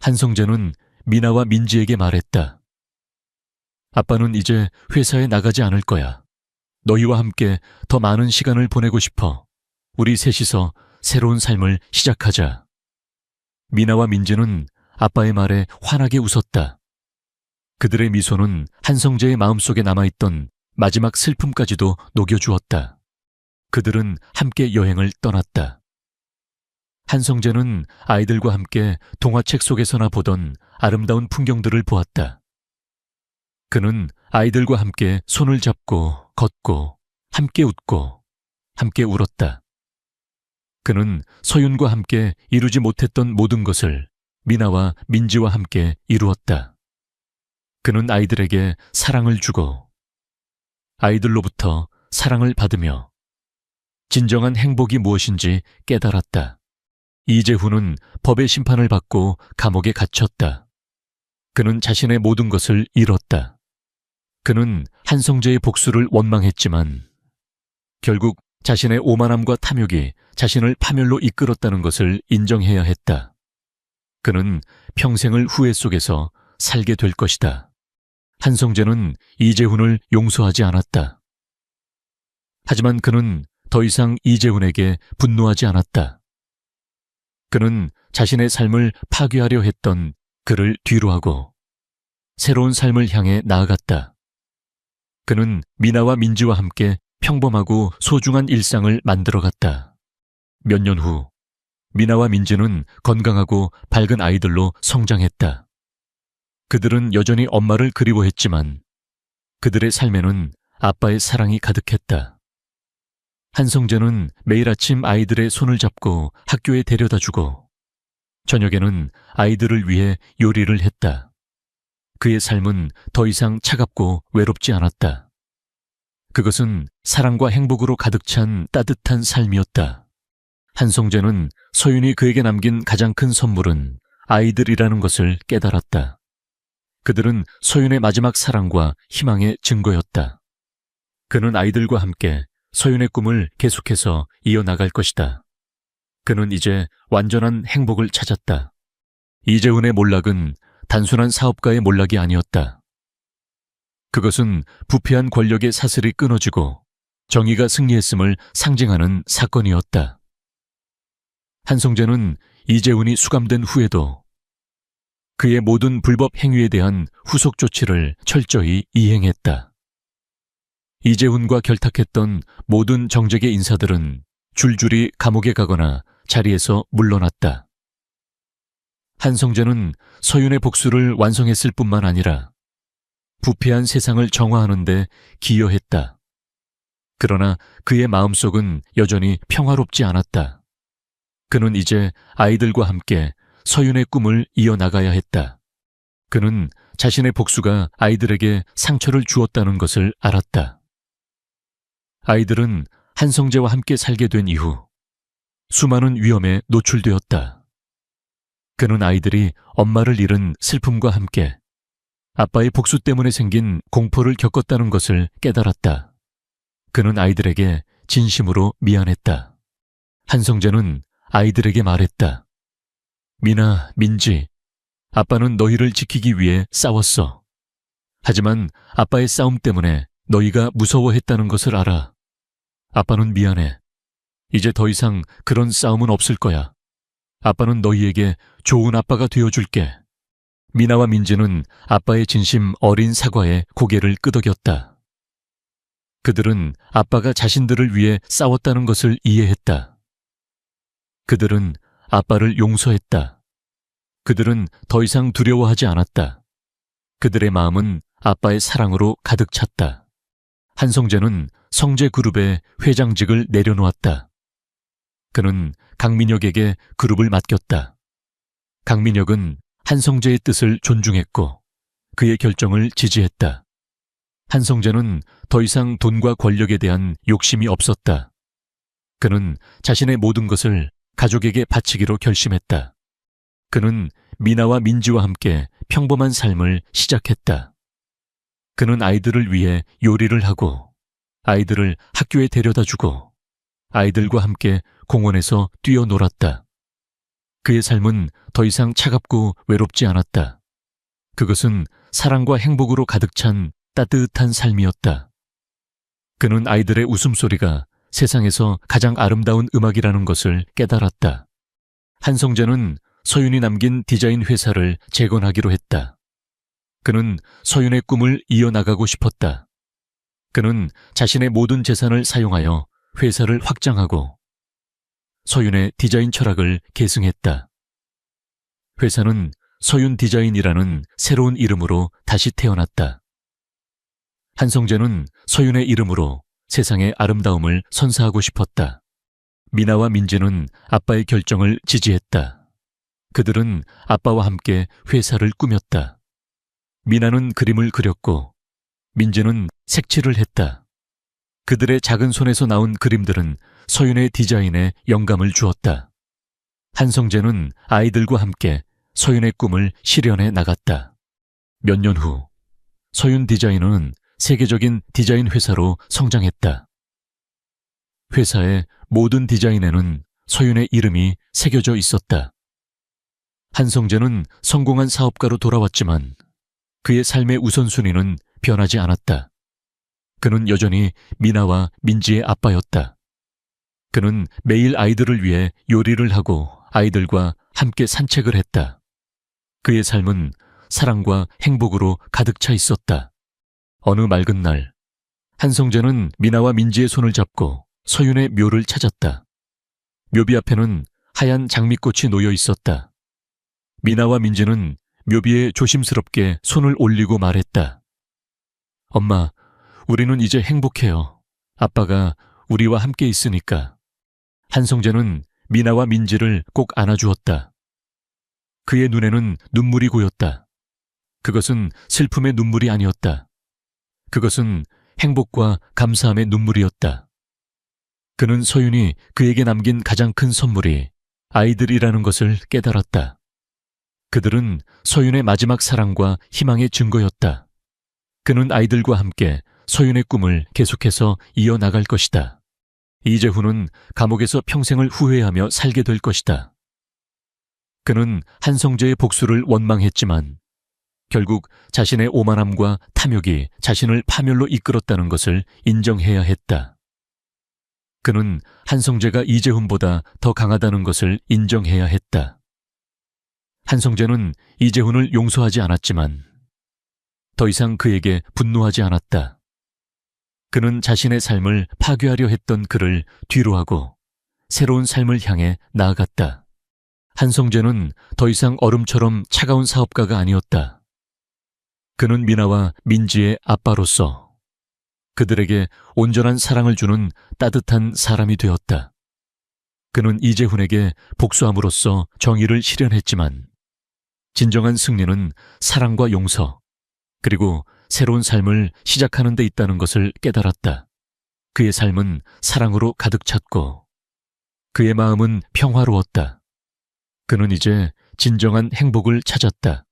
한성재는 미나와 민지에게 말했다. 아빠는 이제 회사에 나가지 않을 거야. 너희와 함께 더 많은 시간을 보내고 싶어. 우리 셋이서 새로운 삶을 시작하자. 미나와 민지는 아빠의 말에 환하게 웃었다. 그들의 미소는 한성재의 마음속에 남아있던 마지막 슬픔까지도 녹여주었다. 그들은 함께 여행을 떠났다. 한성재는 아이들과 함께 동화책 속에서나 보던 아름다운 풍경들을 보았다. 그는 아이들과 함께 손을 잡고 걷고 함께 웃고 함께 울었다. 그는 서윤과 함께 이루지 못했던 모든 것을 미나와 민지와 함께 이루었다. 그는 아이들에게 사랑을 주고 아이들로부터 사랑을 받으며 진정한 행복이 무엇인지 깨달았다. 이재훈은 법의 심판을 받고 감옥에 갇혔다. 그는 자신의 모든 것을 잃었다. 그는 한성재의 복수를 원망했지만 결국 자신의 오만함과 탐욕이 자신을 파멸로 이끌었다는 것을 인정해야 했다. 그는 평생을 후회 속에서 살게 될 것이다. 한성재는 이재훈을 용서하지 않았다. 하지만 그는 더 이상 이재훈에게 분노하지 않았다. 그는 자신의 삶을 파괴하려 했던 그를 뒤로하고 새로운 삶을 향해 나아갔다. 그는 미나와 민지와 함께 평범하고 소중한 일상을 만들어갔다. 몇 년 후 미나와 민지는 건강하고 밝은 아이들로 성장했다. 그들은 여전히 엄마를 그리워했지만 그들의 삶에는 아빠의 사랑이 가득했다. 한성재는 매일 아침 아이들의 손을 잡고 학교에 데려다주고 저녁에는 아이들을 위해 요리를 했다. 그의 삶은 더 이상 차갑고 외롭지 않았다. 그것은 사랑과 행복으로 가득 찬 따뜻한 삶이었다. 한성재는 서윤이 그에게 남긴 가장 큰 선물은 아이들이라는 것을 깨달았다. 그들은 서윤의 마지막 사랑과 희망의 증거였다. 그는 아이들과 함께 서윤의 꿈을 계속해서 이어나갈 것이다. 그는 이제 완전한 행복을 찾았다. 이재훈의 몰락은 단순한 사업가의 몰락이 아니었다. 그것은 부패한 권력의 사슬이 끊어지고 정의가 승리했음을 상징하는 사건이었다. 한성재는 이재훈이 수감된 후에도 그의 모든 불법 행위에 대한 후속 조치를 철저히 이행했다. 이재훈과 결탁했던 모든 정재계 인사들은 줄줄이 감옥에 가거나 자리에서 물러났다. 한성재는 서윤의 복수를 완성했을 뿐만 아니라 부패한 세상을 정화하는 데 기여했다. 그러나 그의 마음속은 여전히 평화롭지 않았다. 그는 이제 아이들과 함께 서윤의 꿈을 이어나가야 했다. 그는 자신의 복수가 아이들에게 상처를 주었다는 것을 알았다. 아이들은 한성재와 함께 살게 된 이후 수많은 위험에 노출되었다. 그는 아이들이 엄마를 잃은 슬픔과 함께 아빠의 복수 때문에 생긴 공포를 겪었다는 것을 깨달았다. 그는 아이들에게 진심으로 미안했다. 한성재는 아이들에게 말했다. 미나, 민지, 아빠는 너희를 지키기 위해 싸웠어. 하지만 아빠의 싸움 때문에 너희가 무서워했다는 것을 알아. 아빠는 미안해. 이제 더 이상 그런 싸움은 없을 거야. 아빠는 너희에게 좋은 아빠가 되어줄게. 미나와 민지는 아빠의 진심 어린 사과에 고개를 끄덕였다. 그들은 아빠가 자신들을 위해 싸웠다는 것을 이해했다. 그들은 아빠를 용서했다. 그들은 더 이상 두려워하지 않았다. 그들의 마음은 아빠의 사랑으로 가득 찼다. 한성재는 성재그룹의 회장직을 내려놓았다. 그는 강민혁에게 그룹을 맡겼다. 강민혁은 한성재의 뜻을 존중했고 그의 결정을 지지했다. 한성재는 더 이상 돈과 권력에 대한 욕심이 없었다. 그는 자신의 모든 것을 가족에게 바치기로 결심했다. 그는 미나와 민지와 함께 평범한 삶을 시작했다. 그는 아이들을 위해 요리를 하고 아이들을 학교에 데려다주고 아이들과 함께 공원에서 뛰어놀았다. 그의 삶은 더 이상 차갑고 외롭지 않았다. 그것은 사랑과 행복으로 가득 찬 따뜻한 삶이었다. 그는 아이들의 웃음소리가 세상에서 가장 아름다운 음악이라는 것을 깨달았다. 한성재는 서윤이 남긴 디자인 회사를 재건하기로 했다. 그는 서윤의 꿈을 이어나가고 싶었다. 그는 자신의 모든 재산을 사용하여 회사를 확장하고 서윤의 디자인 철학을 계승했다. 회사는 서윤 디자인이라는 새로운 이름으로 다시 태어났다. 한성재는 서윤의 이름으로 세상의 아름다움을 선사하고 싶었다. 미나와 민지는 아빠의 결정을 지지했다. 그들은 아빠와 함께 회사를 꾸몄다. 미나는 그림을 그렸고 민지는 색칠을 했다. 그들의 작은 손에서 나온 그림들은 서윤의 디자인에 영감을 주었다. 한성재는 아이들과 함께 서윤의 꿈을 실현해 나갔다. 몇 년 후 서윤 디자이너는 세계적인 디자인 회사로 성장했다. 회사의 모든 디자인에는 서윤의 이름이 새겨져 있었다. 한성재는 성공한 사업가로 돌아왔지만 그의 삶의 우선순위는 변하지 않았다. 그는 여전히 미나와 민지의 아빠였다. 그는 매일 아이들을 위해 요리를 하고 아이들과 함께 산책을 했다. 그의 삶은 사랑과 행복으로 가득 차 있었다. 어느 맑은 날, 한성재는 미나와 민지의 손을 잡고 서윤의 묘를 찾았다. 묘비 앞에는 하얀 장미꽃이 놓여 있었다. 미나와 민지는 묘비에 조심스럽게 손을 올리고 말했다. 엄마, 우리는 이제 행복해요. 아빠가 우리와 함께 있으니까. 한성재는 미나와 민지를 꼭 안아주었다. 그의 눈에는 눈물이 고였다. 그것은 슬픔의 눈물이 아니었다. 그것은 행복과 감사함의 눈물이었다. 그는 서윤이 그에게 남긴 가장 큰 선물이 아이들이라는 것을 깨달았다. 그들은 서윤의 마지막 사랑과 희망의 증거였다. 그는 아이들과 함께 서윤의 꿈을 계속해서 이어나갈 것이다. 이재훈은 감옥에서 평생을 후회하며 살게 될 것이다. 그는 한성재의 복수를 원망했지만 결국 자신의 오만함과 탐욕이 자신을 파멸로 이끌었다는 것을 인정해야 했다. 그는 한성재가 이재훈보다 더 강하다는 것을 인정해야 했다. 한성재는 이재훈을 용서하지 않았지만 더 이상 그에게 분노하지 않았다. 그는 자신의 삶을 파괴하려 했던 그를 뒤로하고 새로운 삶을 향해 나아갔다. 한성재는 더 이상 얼음처럼 차가운 사업가가 아니었다. 그는 미나와 민지의 아빠로서 그들에게 온전한 사랑을 주는 따뜻한 사람이 되었다. 그는 이재훈에게 복수함으로써 정의를 실현했지만 진정한 승리는 사랑과 용서 그리고 새로운 삶을 시작하는 데 있다는 것을 깨달았다. 그의 삶은 사랑으로 가득 찼고 그의 마음은 평화로웠다. 그는 이제 진정한 행복을 찾았다.